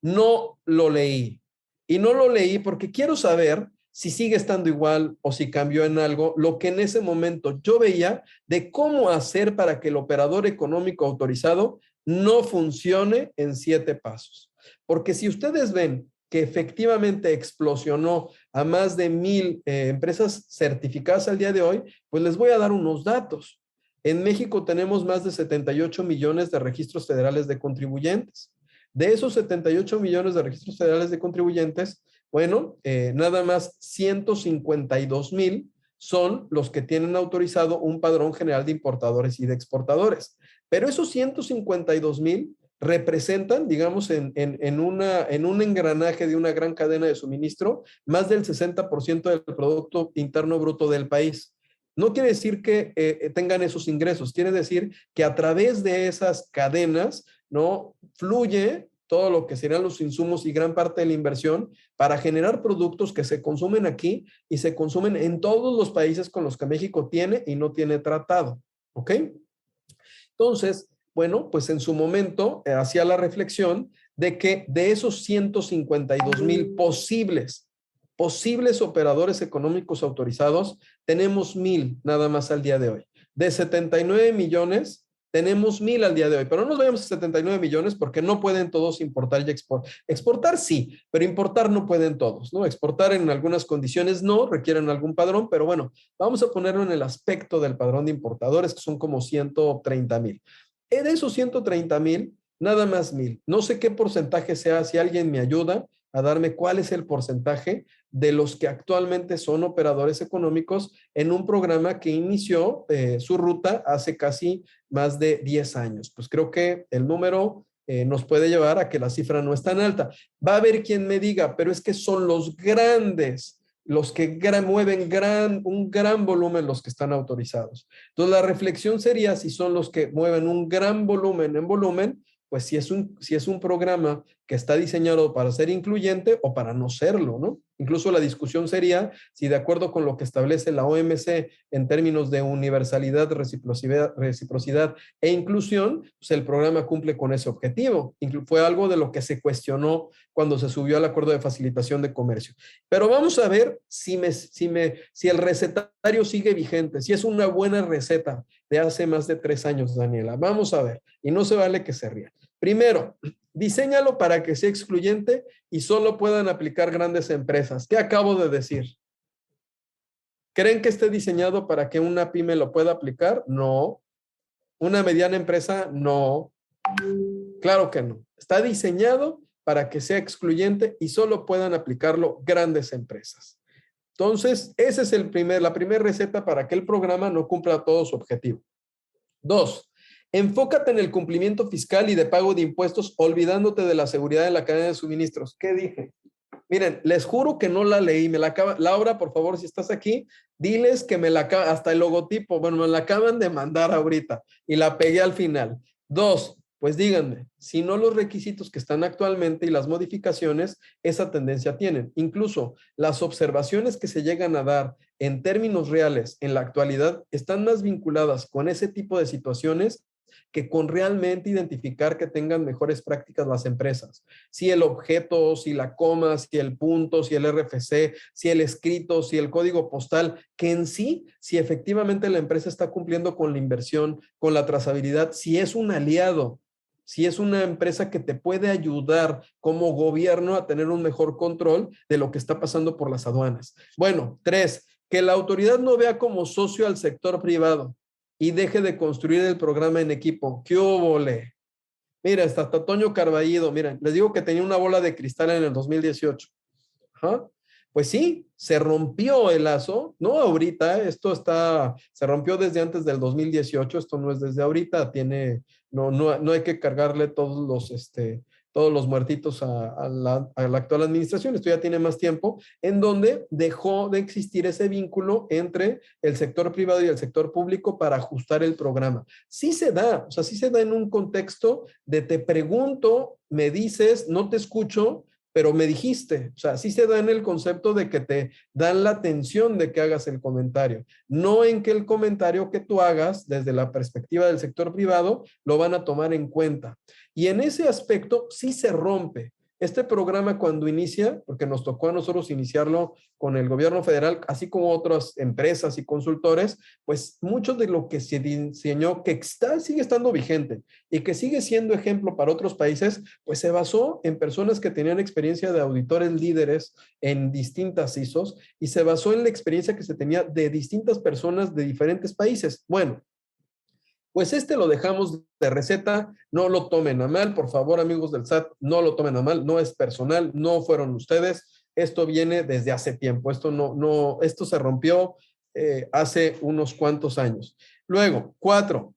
No lo leí. Y no lo leí porque quiero saber si sigue estando igual o si cambió en algo, lo que en ese momento yo veía de cómo hacer para que el operador económico autorizado no funcione en 7 pasos. Porque si ustedes ven que efectivamente explosionó a más de 1,000 empresas certificadas al día de hoy, pues les voy a dar unos datos. En México tenemos más de 78 millones de registros federales de contribuyentes. De esos 78 millones de registros federales de contribuyentes, bueno, nada más 152,000 son los que tienen autorizado un padrón general de importadores y de exportadores. Pero esos 152,000 representan, digamos, en un engranaje de una gran cadena de suministro, más del 60% del Producto Interno Bruto del país. No quiere decir que tengan esos ingresos, quiere decir que a través de esas cadenas, ¿no?, fluye todo lo que serán los insumos y gran parte de la inversión para generar productos que se consumen aquí y se consumen en todos los países con los que México tiene y no tiene tratado, ¿ok? Entonces, bueno, pues en su momento hacía la reflexión de que de esos 152,000 posibles operadores económicos autorizados, tenemos 1,000 nada más al día de hoy. De 79 millones, tenemos 1,000 al día de hoy, pero no nos vayamos a 79 millones porque no pueden todos importar y exportar. Exportar sí, pero importar no pueden todos, ¿no? Exportar en algunas condiciones no, requieren algún padrón, pero bueno, vamos a ponerlo en el aspecto del padrón de importadores, que son como 130,000. De esos 130,000, nada más 1,000. No sé qué porcentaje sea, si alguien me ayuda a darme cuál es el porcentaje de los que actualmente son operadores económicos en un programa que inició su ruta hace casi más de 10 años. Pues creo que el número nos puede llevar a que la cifra no es tan alta. Va a haber quien me diga, pero es que son los grandes, los que mueven un gran volumen los que están autorizados. Entonces la reflexión sería si son los que mueven un gran volumen en volumen, pues si es un programa que está diseñado para ser incluyente o para no serlo, ¿no? Incluso la discusión sería si de acuerdo con lo que establece la OMC en términos de universalidad, reciprocidad e inclusión, pues el programa cumple con ese objetivo. Fue algo de lo que se cuestionó cuando se subió al acuerdo de facilitación de comercio. Pero vamos a ver si el recetario sigue vigente, si es una buena receta de hace más de 3 años, Daniela. Vamos a ver, y no se vale que se ría. Primero, diséñalo para que sea excluyente y solo puedan aplicar grandes empresas. ¿Qué acabo de decir? ¿Creen que esté diseñado para que una pyme lo pueda aplicar? No. ¿Una mediana empresa? No. Claro que no. Está diseñado para que sea excluyente y solo puedan aplicarlo grandes empresas. Entonces, esa es la primera receta para que el programa no cumpla todo su objetivo. 2. Enfócate en el cumplimiento fiscal y de pago de impuestos, olvidándote de la seguridad en la cadena de suministros. ¿Qué dije? Miren, les juro que no la leí. Laura, por favor, si estás aquí, diles que hasta el logotipo, bueno, me la acaban de mandar ahorita y la pegué al final. 2. Pues díganme, si no los requisitos que están actualmente y las modificaciones, esa tendencia tienen. Incluso las observaciones que se llegan a dar en términos reales en la actualidad están más vinculadas con ese tipo de situaciones que con realmente identificar que tengan mejores prácticas las empresas. Si el objeto, si la coma, si el punto, si el RFC, si el escrito, si el código postal, que en sí, si efectivamente la empresa está cumpliendo con la inversión, con la trazabilidad, si es un aliado, si es una empresa que te puede ayudar como gobierno a tener un mejor control de lo que está pasando por las aduanas. Bueno, 3, que la autoridad no vea como socio al sector privado y deje de construir el programa en equipo. ¡Qué óvole! Mira, hasta Toño Carballido, miren, les digo que tenía una bola de cristal en el 2018. ¿Ah? Pues sí, se rompió el lazo, no ahorita, se rompió desde antes del 2018, esto no es desde ahorita, no hay que cargarle todos los muertitos a la actual administración, esto ya tiene más tiempo, en donde dejó de existir ese vínculo entre el sector privado y el sector público para ajustar el programa. Sí se da, o sea, sí se da en un contexto de te pregunto, me dices, no te escucho, pero me dijiste, o sea, sí se da en el concepto de que te dan la atención de que hagas el comentario, no en que el comentario que tú hagas desde la perspectiva del sector privado lo van a tomar en cuenta. Y en ese aspecto sí se rompe. Este programa cuando inicia, porque nos tocó a nosotros iniciarlo con el gobierno federal, así como otras empresas y consultores, pues mucho de lo que se diseñó, que sigue estando vigente y que sigue siendo ejemplo para otros países, pues se basó en personas que tenían experiencia de auditores líderes en distintas ISOs y se basó en la experiencia que se tenía de distintas personas de diferentes países. Bueno, pues lo dejamos de receta, no lo tomen a mal, por favor, amigos del SAT, no lo tomen a mal, no es personal, no fueron ustedes, esto viene desde hace tiempo, esto se rompió hace unos cuantos años. Luego, 4,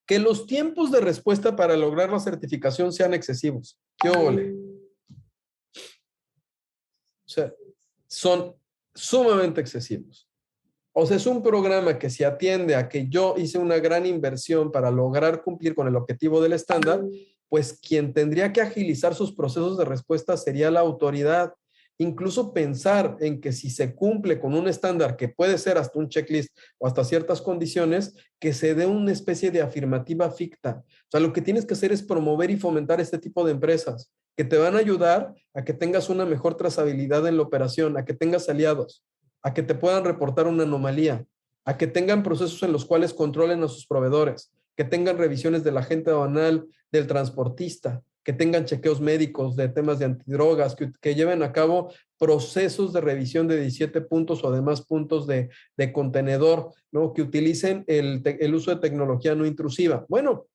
que los tiempos de respuesta para lograr la certificación sean excesivos. ¡Qué ole! O sea, son sumamente excesivos. O sea, es un programa que se atiende a que yo hice una gran inversión para lograr cumplir con el objetivo del estándar, pues quien tendría que agilizar sus procesos de respuesta sería la autoridad. Incluso pensar en que si se cumple con un estándar que puede ser hasta un checklist o hasta ciertas condiciones, que se dé una especie de afirmativa ficta. O sea, lo que tienes que hacer es promover y fomentar este tipo de empresas que te van a ayudar a que tengas una mejor trazabilidad en la operación, a que tengas aliados, a que te puedan reportar una anomalía, a que tengan procesos en los cuales controlen a sus proveedores, que tengan revisiones del agente aduanal, del transportista, que tengan chequeos médicos de temas de antidrogas, que lleven a cabo procesos de revisión de 17 puntos o demás puntos de contenedor, ¿no? Que utilicen el uso de tecnología no intrusiva. Bueno,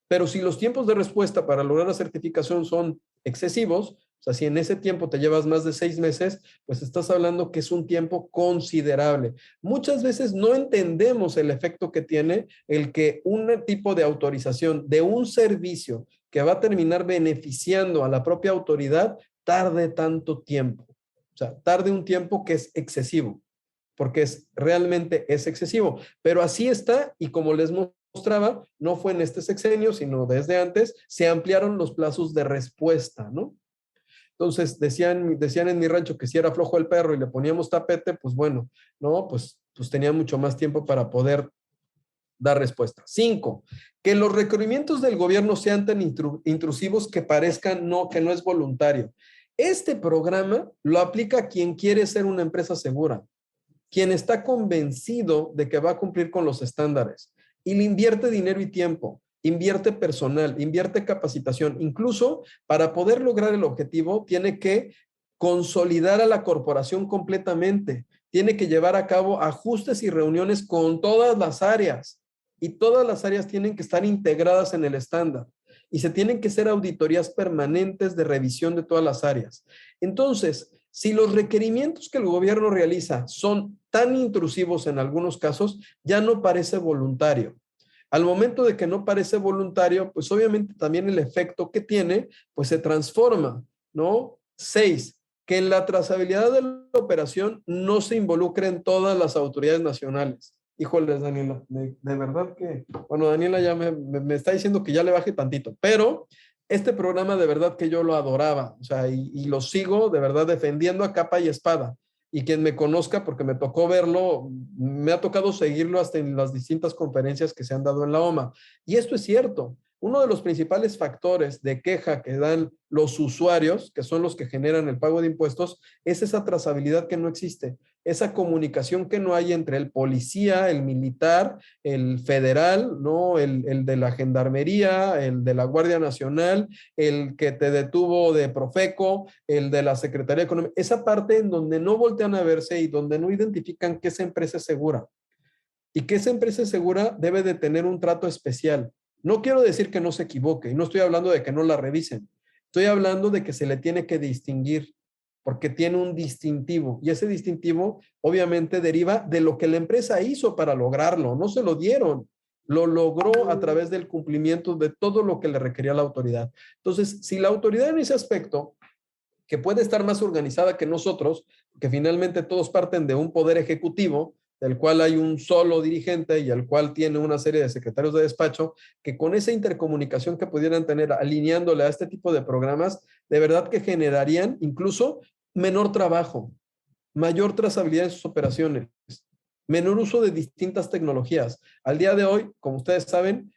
pero si los tiempos de respuesta para lograr la certificación son excesivos, o sea, si en ese tiempo te llevas más de 6 meses, pues estás hablando que es un tiempo considerable. Muchas veces no entendemos el efecto que tiene el que un tipo de autorización de un servicio que va a terminar beneficiando a la propia autoridad tarde tanto tiempo. O sea, tarde un tiempo que es excesivo, porque realmente es excesivo. Pero así está, y como les mostraba, no fue en este sexenio, sino desde antes, se ampliaron los plazos de respuesta, ¿no? Entonces, decían en mi rancho que si era flojo el perro y le poníamos tapete, pues bueno, ¿no? Pues tenía mucho más tiempo para poder dar respuesta. 5, que los requerimientos del gobierno sean tan intrusivos que parezcan que no es voluntario. Este programa lo aplica a quien quiere ser una empresa segura, quien está convencido de que va a cumplir con los estándares y le invierte dinero y tiempo. invierte personal, invierte capacitación. Incluso para poder lograr el objetivo, tiene que consolidar a la corporación completamente. Tiene que llevar a cabo ajustes y reuniones con todas las áreas. Y todas las áreas tienen que estar integradas en el estándar. Y se tienen que hacer auditorías permanentes de revisión de todas las áreas. Entonces, si los requerimientos que el gobierno realiza son tan intrusivos en algunos casos, ya no parece voluntario. Al momento de que no parece voluntario, pues obviamente también el efecto que tiene, pues se transforma, ¿no? 6, que en la trazabilidad de la operación no se involucren todas las autoridades nacionales. Híjoles, Daniela, de verdad que, bueno, Daniela ya me está diciendo que ya le baje tantito, pero este programa de verdad que yo lo adoraba, o sea, y lo sigo de verdad defendiendo a capa y espada. Y quien me conozca, porque me tocó verlo, me ha tocado seguirlo hasta en las distintas conferencias que se han dado en la OMA. Y esto es cierto. Uno de los principales factores de queja que dan los usuarios, que son los que generan el pago de impuestos, es esa trazabilidad que no existe, esa comunicación que no hay entre el policía, el militar, el federal, ¿no? El de la gendarmería, el de la Guardia Nacional, el que te detuvo de Profeco, el de la Secretaría de Economía, esa parte en donde no voltean a verse y donde no identifican que esa empresa es segura y que esa empresa es segura debe de tener un trato especial. No quiero decir que no se equivoque, y no estoy hablando de que no la revisen. Estoy hablando de que se le tiene que distinguir, porque tiene un distintivo, y ese distintivo obviamente deriva de lo que la empresa hizo para lograrlo. No se lo dieron, lo logró a través del cumplimiento de todo lo que le requería la autoridad. Entonces, si la autoridad en ese aspecto, que puede estar más organizada que nosotros, que finalmente todos parten de un poder ejecutivo, del cual hay un solo dirigente y al cual tiene una serie de secretarios de despacho, que con esa intercomunicación que pudieran tener alineándole a este tipo de programas, de verdad que generarían incluso menor trabajo, mayor trazabilidad en sus operaciones, menor uso de distintas tecnologías. Al día de hoy, como ustedes saben,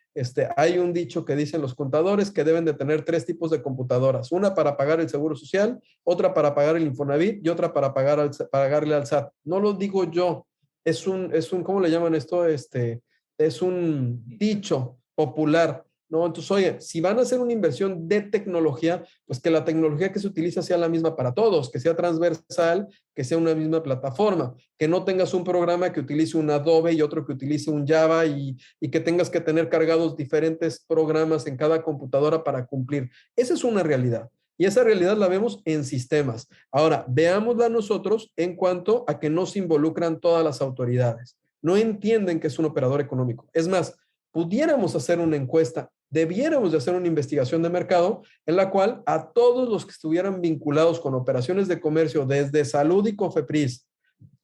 hay un dicho que dicen los contadores que deben de tener 3 tipos de computadoras, una para pagar el Seguro Social, otra para pagar el Infonavit y otra para pagarle al SAT. No lo digo yo. Es un, ¿cómo le llaman esto? Es un dicho popular, ¿no? Entonces, oye, si van a hacer una inversión de tecnología, pues que la tecnología que se utiliza sea la misma para todos, que sea transversal, que sea una misma plataforma, que no tengas un programa que utilice un Adobe y otro que utilice un Java y que tengas que tener cargados diferentes programas en cada computadora para cumplir. Esa es una realidad. Y esa realidad la vemos en sistemas. Ahora, veámosla nosotros en cuanto a que no se involucran todas las autoridades. No entienden que es un operador económico. Es más, pudiéramos hacer una encuesta, debiéramos de hacer una investigación de mercado en la cual a todos los que estuvieran vinculados con operaciones de comercio, desde Salud y Cofepris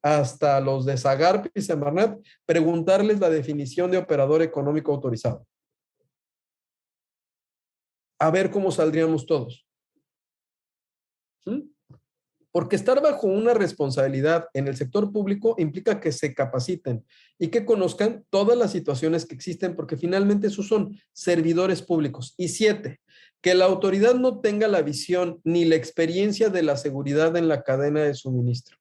hasta los de Zagarpe y Semarnat, preguntarles la definición de operador económico autorizado. A ver cómo saldríamos todos. Porque estar bajo una responsabilidad en el sector público implica que se capaciten y que conozcan todas las situaciones que existen, porque finalmente esos son servidores públicos. Y 7, que la autoridad no tenga la visión ni la experiencia de la seguridad en la cadena de suministro.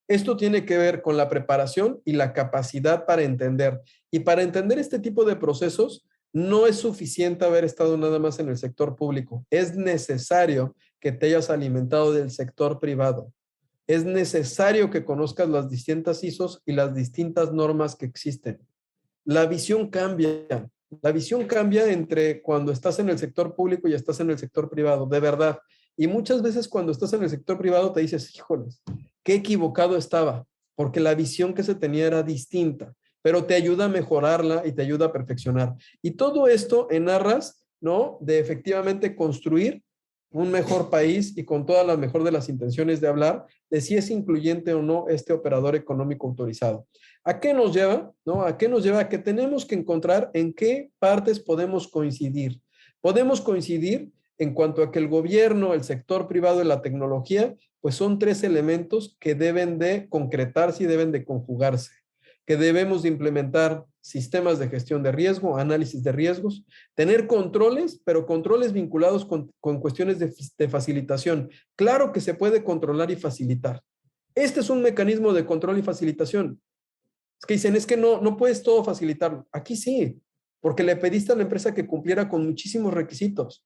Esto tiene que ver con la preparación y la capacidad para entender. Y para entender este tipo de procesos, no es suficiente haber estado nada más en el sector público. Es necesario que te hayas alimentado del sector privado. Es necesario que conozcas las distintas ISOs y las distintas normas que existen. La visión cambia. La visión cambia entre cuando estás en el sector público y estás en el sector privado, de verdad. Y muchas veces cuando estás en el sector privado te dices, híjoles, qué equivocado estaba, porque la visión que se tenía era distinta, pero te ayuda a mejorarla y te ayuda a perfeccionar. Y todo esto en aras, ¿no?, de efectivamente construir un mejor país y con toda la mejor de las intenciones de hablar de si es incluyente o no este operador económico autorizado. ¿A qué nos lleva? ¿No? ¿A qué nos lleva? A que tenemos que encontrar en qué partes podemos coincidir. Podemos coincidir en cuanto a que el gobierno, el sector privado y la tecnología, pues son 3 elementos que deben de concretarse y deben de conjugarse, que debemos de implementar sistemas de gestión de riesgo, análisis de riesgos, tener controles, pero controles vinculados con cuestiones de facilitación. Claro que se puede controlar y facilitar. Este es un mecanismo de control y facilitación. Es que dicen, es que no puedes todo facilitarlo. Aquí sí. porque le pediste a la empresa que cumpliera con muchísimos requisitos,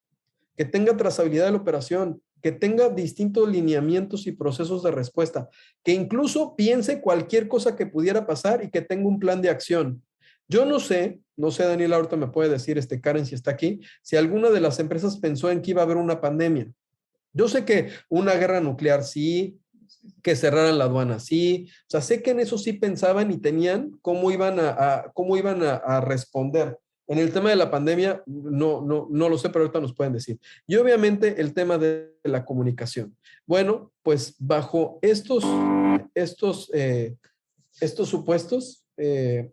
que tenga trazabilidad de la operación, que tenga distintos lineamientos y procesos de respuesta, que incluso piense cualquier cosa que pudiera pasar y que tenga un plan de acción. Yo no sé, Daniel, ahorita me puede decir, Karen, si está aquí, si alguna de las empresas pensó en que iba a haber una pandemia. Yo sé que una guerra nuclear sí, que cerraran la aduana sí, o sea, sé que en eso sí pensaban y tenían cómo iban a responder. En el tema de la pandemia, no lo sé, pero ahorita nos pueden decir. Y obviamente el tema de la comunicación. Bueno, pues bajo estos supuestos,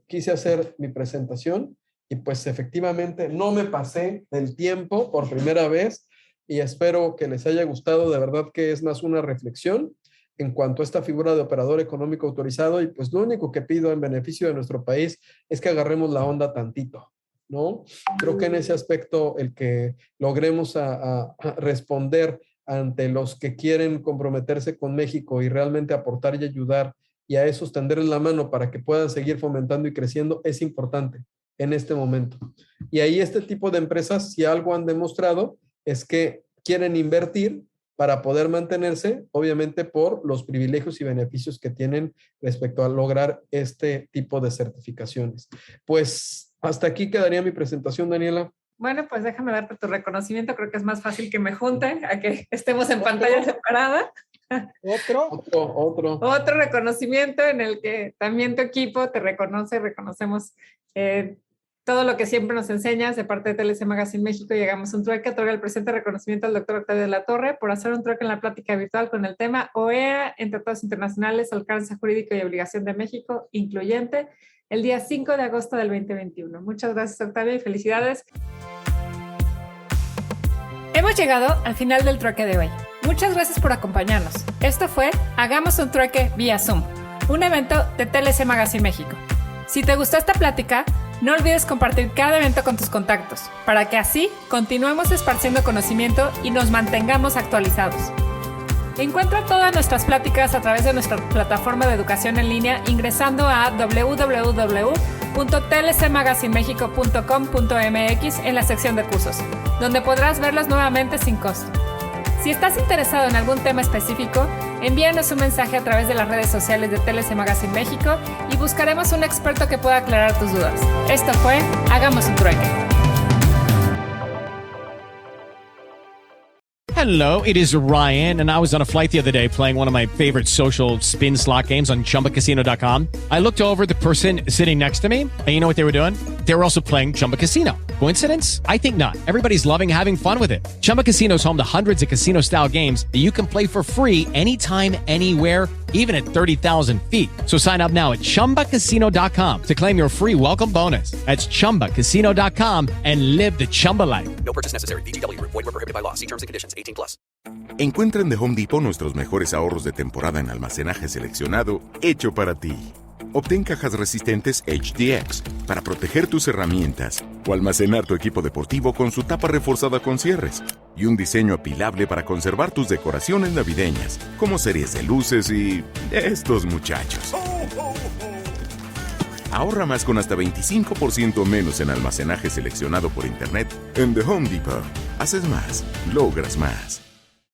quise hacer mi presentación y pues efectivamente no me pasé del tiempo por primera vez y espero que les haya gustado. De verdad que es más una reflexión en cuanto a esta figura de operador económico autorizado y pues lo único que pido en beneficio de nuestro país es que agarremos la onda tantito, ¿no? Creo que en ese aspecto el que logremos a responder ante los que quieren comprometerse con México y realmente aportar y ayudar y a esos tenderles la mano para que puedan seguir fomentando y creciendo es importante en este momento. Y ahí este tipo de empresas, si algo han demostrado, es que quieren invertir para poder mantenerse, obviamente por los privilegios y beneficios que tienen respecto a lograr este tipo de certificaciones. Pues hasta aquí quedaría mi presentación, Daniela. Bueno, pues déjame darte tu reconocimiento. Creo que es más fácil que me junten a que estemos en pantalla separada. Otro reconocimiento en el que también tu equipo te reconoce, reconocemos todo lo que siempre nos enseñas de parte de TLC Magazine México. Llegamos a un trueque. Otorga el presente reconocimiento al doctor Octavio de la Torre por hacer un trueque en la plática virtual con el tema OEA en tratados internacionales, alcance jurídico y obligación de México, incluyente, el día 5 de agosto del 2021. Muchas gracias, Octavio, y felicidades. Hemos llegado al final del trueque de hoy. Muchas gracias por acompañarnos. Esto fue Hagamos un trueque vía Zoom, un evento de TLC Magazine México. Si te gustó esta plática, no olvides compartir cada evento con tus contactos, para que así continuemos esparciendo conocimiento y nos mantengamos actualizados. Encuentra todas nuestras pláticas a través de nuestra plataforma de educación en línea ingresando a www.tlcmagazinemexico.com.mx en la sección de cursos, donde podrás verlas nuevamente sin costo. Si estás interesado en algún tema específico, envíanos un mensaje a través de las redes sociales de TLC Magazine México y buscaremos un experto que pueda aclarar tus dudas. Esto fue Hagamos un trueque. Hello, it is Ryan, and I was on a flight the other day playing one of my favorite social spin slot games on ChumbaCasino.com. I looked over at the person sitting next to me, and you know what they were doing? They were also playing Chumba Casino. Coincidence? I think not. Everybody's loving having fun with it. Chumba Casino is home to hundreds of casino-style games that you can play for free anytime, anywhere, even at 30,000 feet. So sign up now at ChumbaCasino.com to claim your free welcome bonus. That's ChumbaCasino.com and live the Chumba life. No purchase necessary. VGW. Void where prohibited by law. See terms and conditions. 18+. Encuentra en The Home Depot nuestros mejores ahorros de temporada en almacenaje seleccionado, hecho para ti. Obtén cajas resistentes HDX para proteger tus herramientas o almacenar tu equipo deportivo con su tapa reforzada con cierres y un diseño apilable para conservar tus decoraciones navideñas, como series de luces y estos muchachos. Ahorra más con hasta 25% menos en almacenaje seleccionado por Internet en The Home Depot. Haces más, logras más.